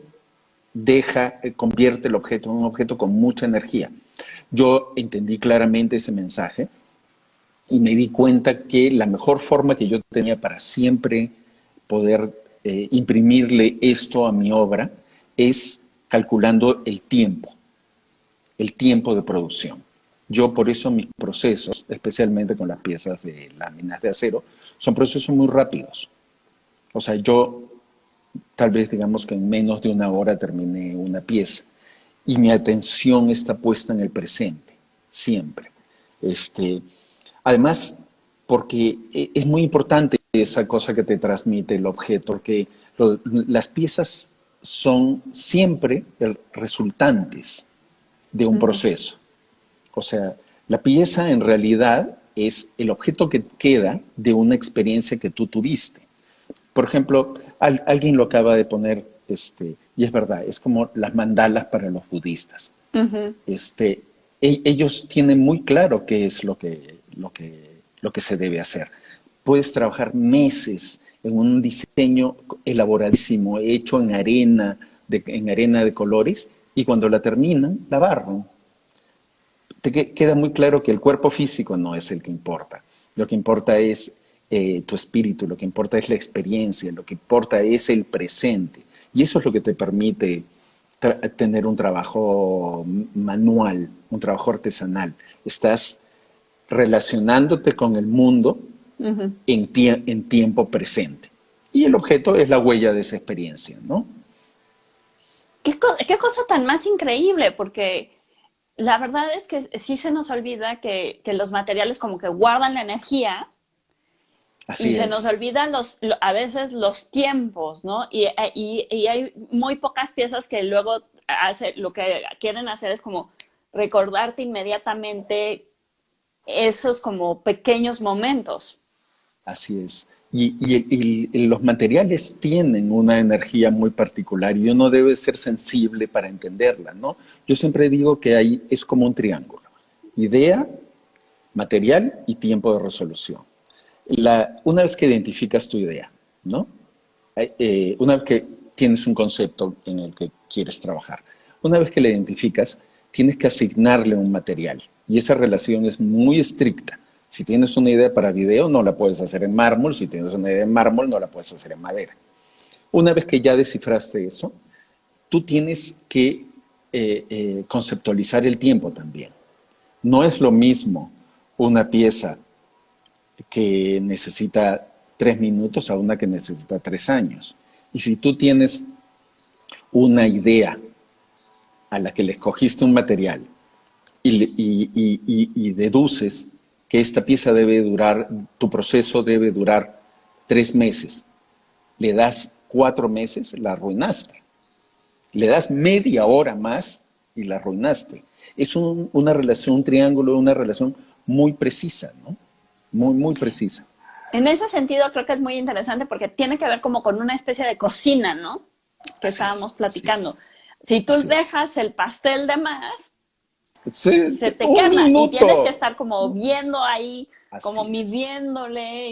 convierte el objeto en un objeto con mucha energía. Yo entendí claramente ese mensaje y me di cuenta que la mejor forma que yo tenía para siempre poder imprimirle esto a mi obra es calculando el tiempo de producción. Yo por eso mis procesos, especialmente con las piezas de láminas de acero, son procesos muy rápidos. O sea, yo tal vez digamos que en menos de una hora terminé una pieza y mi atención está puesta en el presente, siempre. Este, Además, porque es muy importante esa cosa que te transmite el objeto, porque las piezas son siempre resultantes de un Ujú. proceso. O sea, la pieza en realidad es el objeto que queda de una experiencia que tú tuviste. Por ejemplo, alguien lo acaba de poner, y es verdad, es como las mandalas para los budistas. Ujú. Este, Ellos tienen muy claro qué es lo que se debe hacer. Puedes trabajar meses en un diseño elaboradísimo, hecho en arena, en arena de colores y cuando la terminan, la barran. Queda muy claro que el cuerpo físico no es el que importa. Lo que importa es tu espíritu, lo que importa es la experiencia, lo que importa es el presente. Y eso es lo que te permite tener un trabajo manual, un trabajo artesanal. Estás relacionándote con el mundo en tiempo presente. Y el objeto es la huella de esa experiencia, ¿no? ¿Qué cosa tan más increíble? Porque la verdad es que sí se nos olvida que los materiales como que guardan la energía y Así se nos es. olvidan a veces los tiempos, ¿no? Y hay muy pocas piezas que luego lo que quieren hacer es como recordarte inmediatamente esos como pequeños momentos. Así es. Y los materiales tienen una energía muy particular y uno debe ser sensible para entenderla, ¿no? Yo siempre digo que ahí es como un triángulo. Idea, material y tiempo de resolución. Una vez que identificas tu idea, ¿no? Una vez que tienes un concepto en el que quieres trabajar, una vez que la identificas, tienes que asignarle un material. Y esa relación es muy estricta. Si tienes una idea para video, no la puedes hacer en mármol. Si tienes una idea en mármol, no la puedes hacer en madera. Una vez que ya descifraste eso, tú tienes que conceptualizar el tiempo también. No es lo mismo una pieza que necesita 3 minutos a una que necesita 3 años. Y si tú tienes una idea a la que le escogiste un material y deduces que esta pieza debe durar, tu proceso debe durar 3 meses, le das 4 meses, la arruinaste. Le das media hora más y la arruinaste. Es una relación, un triángulo, una relación muy precisa, ¿no? Muy, muy precisa. En ese sentido creo que es muy interesante porque tiene que ver como con una especie de cocina, ¿no? Que Así estábamos es, así es, platicando. Si tú así es. dejas el pastel de más, Sí, se sí, te un quema y tienes que minuto. estar como viendo ahí, como Así es, midiéndole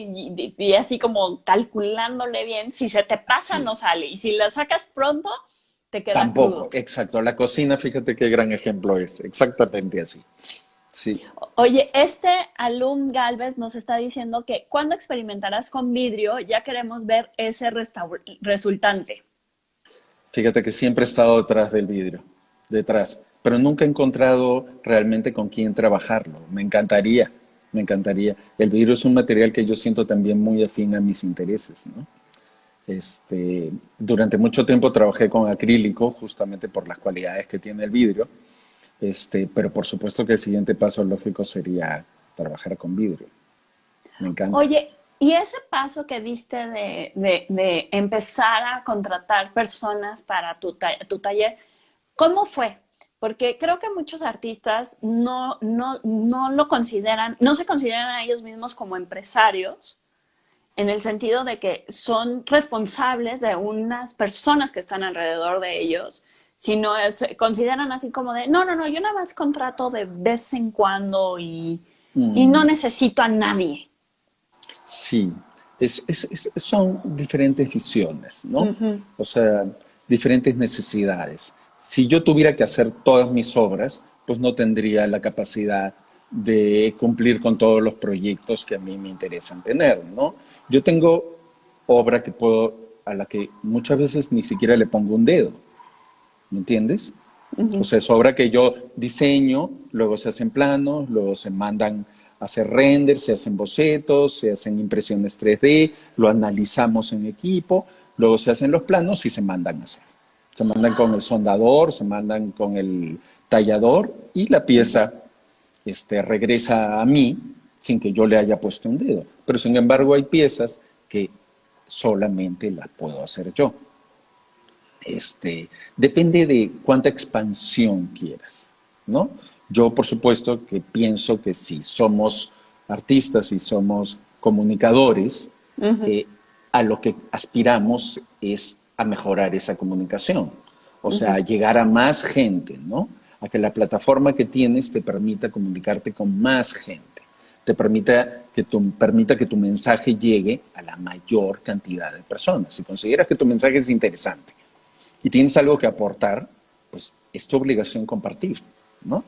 y así como calculándole bien. Si se te pasa, así no es. sale. Y si lo sacas pronto, te queda Tampoco, crudo. exacto. La cocina, fíjate qué gran ejemplo es. Exactamente así. Sí. Oye, este alum Galvez nos está diciendo que cuando experimentarás con vidrio, ya queremos ver ese resultante. Fíjate que siempre he estado detrás del vidrio, detrás, pero nunca he encontrado realmente con quién trabajarlo. Me encantaría, me encantaría. El vidrio es un material que yo siento también muy afín a mis intereses, ¿no? Durante mucho tiempo trabajé con acrílico, justamente por las cualidades que tiene el vidrio, pero por supuesto que el siguiente paso lógico sería trabajar con vidrio. Me encanta. Oye, y ese paso que diste de empezar a contratar personas para tu taller, ¿cómo fue? Porque creo que muchos artistas no lo consideran, no se consideran a ellos mismos como empresarios, en el sentido de que son responsables de unas personas que están alrededor de ellos, sino consideran así como de, no, yo nada más contrato de vez en cuando y no necesito a nadie. Sí, son diferentes visiones, ¿no? O sea, diferentes necesidades. Si yo tuviera que hacer todas mis obras, pues no tendría la capacidad de cumplir con todos los proyectos que a mí me interesan tener, ¿no? Yo tengo obra a la que muchas veces ni siquiera le pongo un dedo, ¿me entiendes? O sea, es obra que yo diseño, luego se hacen planos, luego se mandan a hacer renders, se hacen bocetos, se hacen impresiones 3D, lo analizamos en equipo, luego se hacen los planos y se mandan a hacer. Se mandan con el soldador, se mandan con el tallador y la pieza regresa a mí sin que yo le haya puesto un dedo. Pero sin embargo hay piezas que solamente las puedo hacer yo. Depende de cuánta expansión quieras, ¿no? Yo, por supuesto, que pienso que si somos artistas y somos comunicadores, eh, a lo que aspiramos es a mejorar esa comunicación, o sea, a llegar a más gente, ¿no? A que la plataforma que tienes te permita comunicarte con más gente, permita que tu mensaje llegue a la mayor cantidad de personas. Si consideras que tu mensaje es interesante, y tienes algo que aportar, pues es tu obligación compartir, ¿no?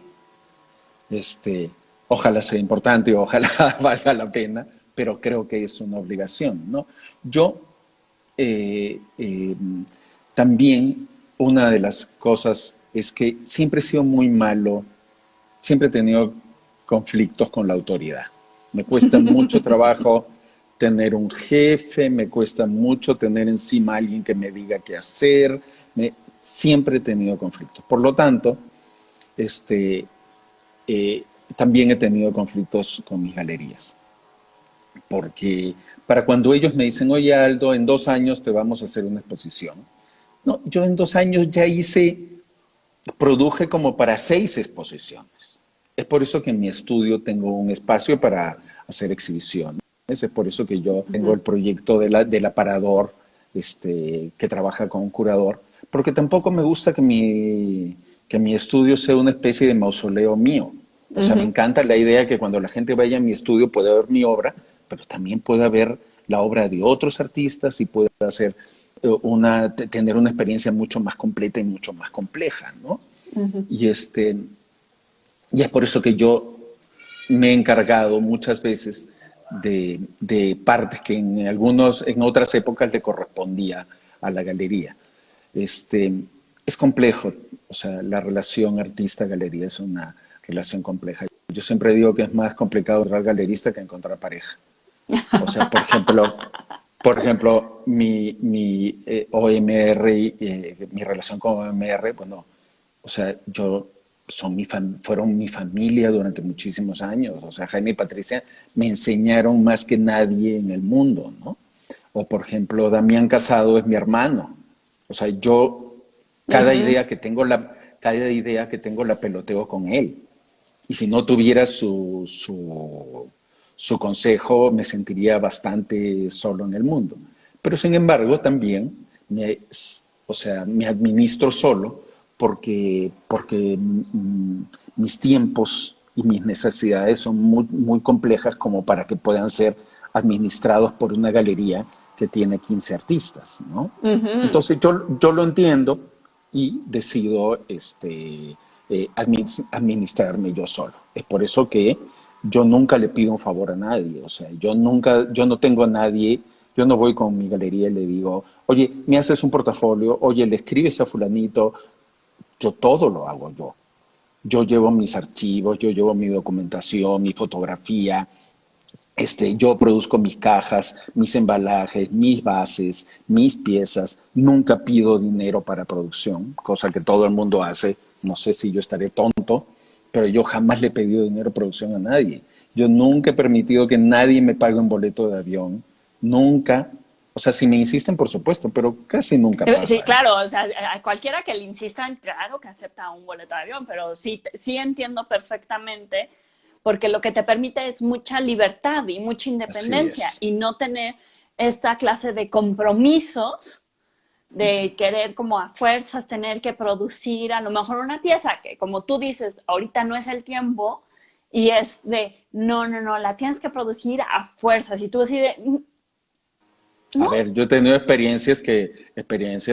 Este, ojalá sea importante, ojalá valga la pena, pero creo que es una obligación, ¿no? Yo eh, eh, también una de las cosas es que siempre he sido muy malo, siempre he tenido conflictos con la autoridad. Me cuesta mucho trabajo tener un jefe, me cuesta mucho tener encima a alguien que me diga qué hacer, siempre he tenido conflictos. Por lo tanto, este, eh, también he tenido conflictos con mis galerías, porque para cuando ellos me dicen, oye Aldo, en 2 años te vamos a hacer una exposición. No, yo en 2 años ya produje como para 6 exposiciones. Es por eso que en mi estudio tengo un espacio para hacer exhibiciones. Es por eso que yo tengo el proyecto del aparador, que trabaja con un curador, porque tampoco me gusta que mi estudio sea una especie de mausoleo mío. O sea, me encanta la idea que cuando la gente vaya a mi estudio pueda ver mi obra, pero también pueda ver la obra de otros artistas y pueda hacer tener una experiencia mucho más completa y mucho más compleja, ¿no? Y, y es por eso que yo me he encargado muchas veces de partes que en otras épocas le correspondía a la galería. Es complejo, o sea, la relación artista-galería es una relación compleja. Yo siempre digo que es más complicado encontrar galerista que encontrar pareja. O sea, por ejemplo, mi OMR, mi relación con OMR, bueno, o sea, fueron mi familia durante muchísimos años. O sea, Jaime y Patricia me enseñaron más que nadie en el mundo, ¿no? O, por ejemplo, Damián Casado es mi hermano. O sea, yo cada idea que tengo la peloteo con él. Y si no tuviera su consejo, me sentiría bastante solo en el mundo. Pero sin embargo, también o sea, me administro solo porque mis tiempos y mis necesidades son muy, muy complejas como para que puedan ser administrados por una galería que tiene 15 artistas, ¿no? Entonces yo lo entiendo y decido administrarme yo solo. Es por eso que yo nunca le pido un favor a nadie. O sea, yo no tengo a nadie, yo no voy con mi galería y le digo, oye, me haces un portafolio, oye, le escribes a fulanito. Yo todo lo hago yo. Yo llevo mis archivos, yo llevo mi documentación, mi fotografía, yo produzco mis cajas, mis embalajes, mis bases, mis piezas. Nunca pido dinero para producción, cosa que todo el mundo hace. No sé si yo estaré tonto, pero yo jamás le he pedido dinero a producción a nadie. Yo nunca he permitido que nadie me pague un boleto de avión. Nunca. O sea, si me insisten, por supuesto, pero casi nunca Sí, pasa. claro, o sea, a cualquiera que le insistan, claro que acepta un boleto de avión, pero sí, sí entiendo perfectamente, porque lo que te permite es mucha libertad y mucha Así independencia es. y no tener esta clase de compromisos de querer como a fuerzas tener que producir a lo mejor una pieza que como tú dices, ahorita no es el tiempo y es de, no, no, no, la tienes que producir a fuerzas y tú así de, A no, ver, yo he tenido experiencias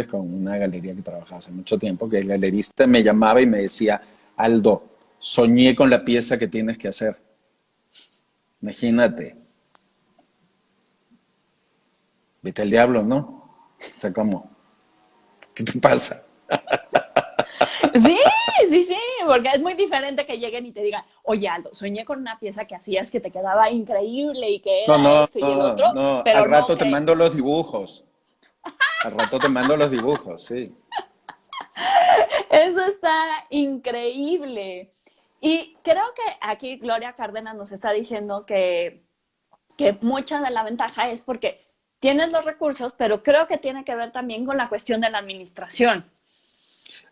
con una galería que trabajaba hace mucho tiempo, que el galerista me llamaba y me decía, Aldo, soñé con la pieza que tienes que hacer. Imagínate, vete al diablo, ¿no? O sea, ¿cómo? ¿Qué te pasa? sí, sí, sí, porque es muy diferente que lleguen y te digan, oye Aldo, soñé con una pieza que hacías que te quedaba increíble y que No, era no, esto y el no, otro, no. Al pero no rato te que mando los dibujos. Al rato te mando los dibujos, sí. eso está increíble. Y creo que aquí Gloria Cárdenas nos está diciendo que mucha de la ventaja es porque tienes los recursos, pero creo que tiene que ver también con la cuestión de la administración,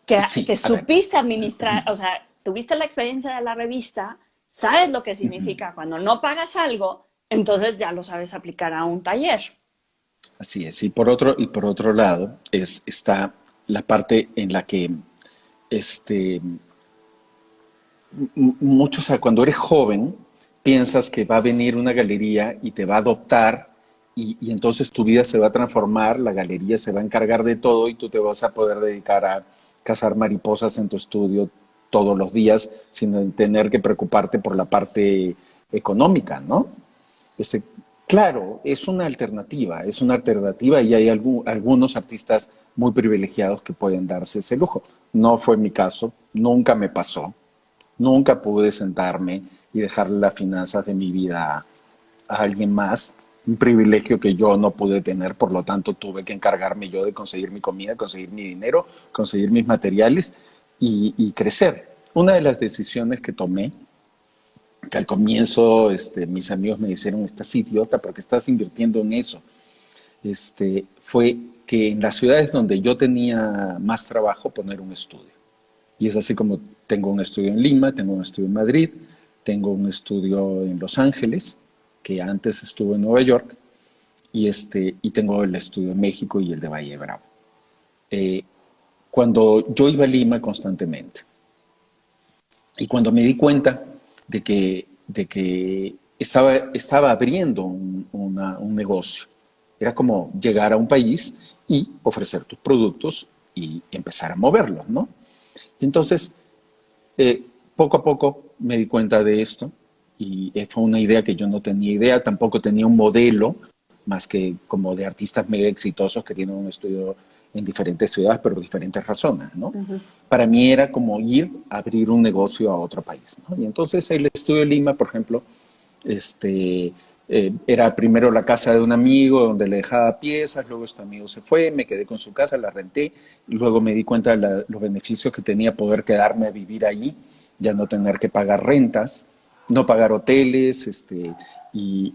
que Sí, a ver. supiste administrar, o sea, tuviste la experiencia de la revista, sabes lo que significa cuando no pagas algo, entonces ya lo sabes aplicar a un taller. Así es. Y por otro lado, está la parte en la que este, muchos, cuando eres joven, piensas que va a venir una galería y te va a adoptar y entonces tu vida se va a transformar, la galería se va a encargar de todo y tú te vas a poder dedicar a cazar mariposas en tu estudio todos los días sin tener que preocuparte por la parte económica, ¿no? Este, claro, es una alternativa y hay algunos artistas muy privilegiados que pueden darse ese lujo. No fue mi caso, nunca me pasó, nunca pude sentarme y dejarle las finanzas de mi vida a alguien más, un privilegio que yo no pude tener, por lo tanto tuve que encargarme yo de conseguir mi comida, conseguir mi dinero, conseguir mis materiales y crecer. Una de las decisiones que tomé, que al comienzo mis amigos me dijeron, estás idiota porque estás invirtiendo en eso, fue que en las ciudades donde yo tenía más trabajo poner un estudio. Y es así como tengo un estudio en Lima, tengo un estudio en Madrid, tengo un estudio en Los Ángeles, que antes estuvo en Nueva York, y tengo el estudio en México y el de Valle de Bravo. Eh, Cuando yo iba a Lima constantemente, y cuando me di cuenta de que estaba abriendo un negocio, era como llegar a un país y ofrecer tus productos y empezar a moverlos, ¿no? Entonces, poco a poco me di cuenta de esto y fue una idea que yo no tenía idea, tampoco tenía un modelo más que como de artistas mega exitosos que tienen un estudio en diferentes ciudades, pero por diferentes razones, ¿no? Para mí era como ir a abrir un negocio a otro país, ¿no? Y entonces el estudio de Lima, por ejemplo, era primero la casa de un amigo donde le dejaba piezas, luego este amigo se fue, me quedé con su casa, la renté, y luego me di cuenta de los beneficios que tenía poder quedarme a vivir allí, ya no tener que pagar rentas, no pagar hoteles, y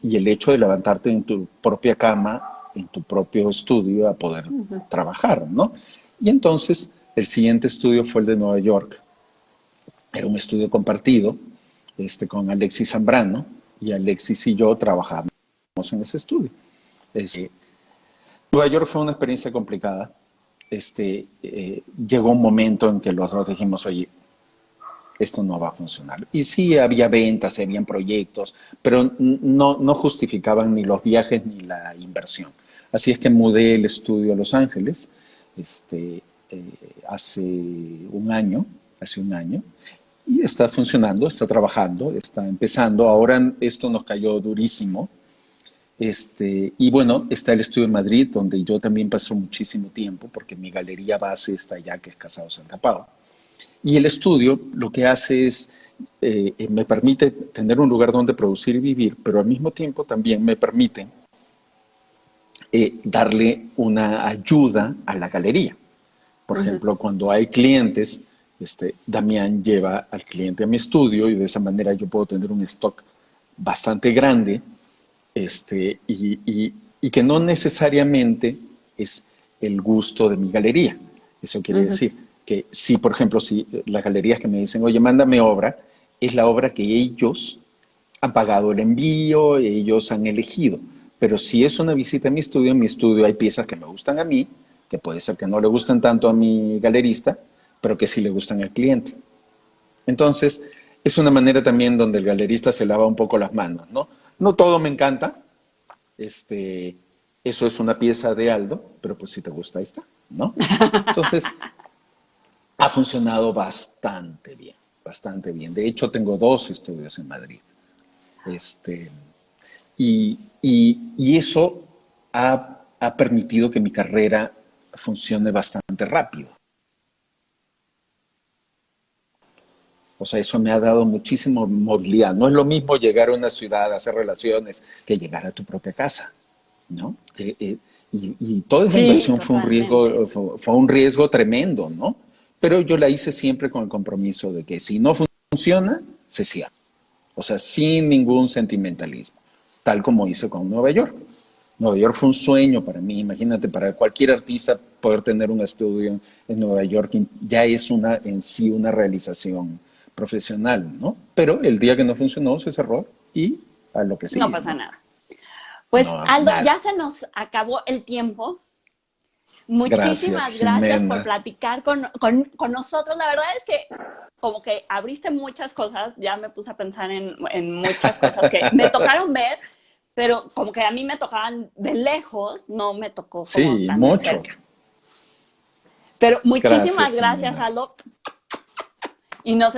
el hecho de levantarte en tu propia cama, en tu propio estudio, a poder trabajar, ¿no? Y entonces el siguiente estudio fue el de Nueva York. Era un estudio compartido con Alexis Zambrano, y Alexis y yo trabajábamos en ese estudio. Este, Nueva York fue una experiencia complicada. Llegó un momento en que los dos dijimos, oye, esto no va a funcionar. Y sí, había ventas, habían proyectos, pero no justificaban ni los viajes ni la inversión. Así es que mudé el estudio a Los Ángeles hace hace un año, y está funcionando, está trabajando, está empezando. Ahora esto nos cayó durísimo. Y bueno, está el estudio en Madrid, donde yo también paso muchísimo tiempo, porque mi galería base está allá, que es Casado Santa Pau. Y el estudio lo que hace es, me permite tener un lugar donde producir y vivir, pero al mismo tiempo también me permite darle una ayuda a la galería. Por ejemplo, cuando hay clientes, Damián lleva al cliente a mi estudio y de esa manera yo puedo tener un stock bastante grande, y que no necesariamente es el gusto de mi galería. Eso quiere decir que si, por ejemplo, si las galerías que me dicen, oye, mándame obra, es la obra que ellos han pagado el envío, ellos han elegido. Pero si es una visita a mi estudio, en mi estudio hay piezas que me gustan a mí, que puede ser que no le gusten tanto a mi galerista, pero que sí le gustan al cliente. Entonces, es una manera también donde el galerista se lava un poco las manos, ¿no? No todo me encanta, eso es una pieza de Aldo, pero pues si te gusta, ahí está, ¿no? Entonces, ha funcionado bastante bien, bastante bien. De hecho, tengo dos estudios en Madrid. Este, y eso ha permitido que mi carrera funcione bastante rápido. O sea, eso me ha dado muchísima movilidad. No es lo mismo llegar a una ciudad a hacer relaciones que llegar a tu propia casa, ¿no? Y toda esa Sí, inversión totalmente. fue un riesgo tremendo, ¿no? Pero yo la hice siempre con el compromiso de que si no funciona, se cierra. O sea, sin ningún sentimentalismo, tal como hice con Nueva York. Nueva York fue un sueño para mí. Imagínate, para cualquier artista poder tener un estudio en Nueva York ya es en sí una realización profesional, ¿no? Pero el día que no funcionó, se cerró y a lo que No sigue, pasa ¿no? nada. Pues No, Aldo, ya nada. se nos acabó el tiempo. Gracias, Muchísimas gracias por Jimena. platicar con nosotros. La verdad es que como que abriste muchas cosas, ya me puse a pensar en muchas cosas que me tocaron ver, pero como que a mí me tocaban de lejos, no me tocó como Sí, tan de mucho. cerca. Pero muchísimas Gracias, gracias, gemelas. Aldo. Y nos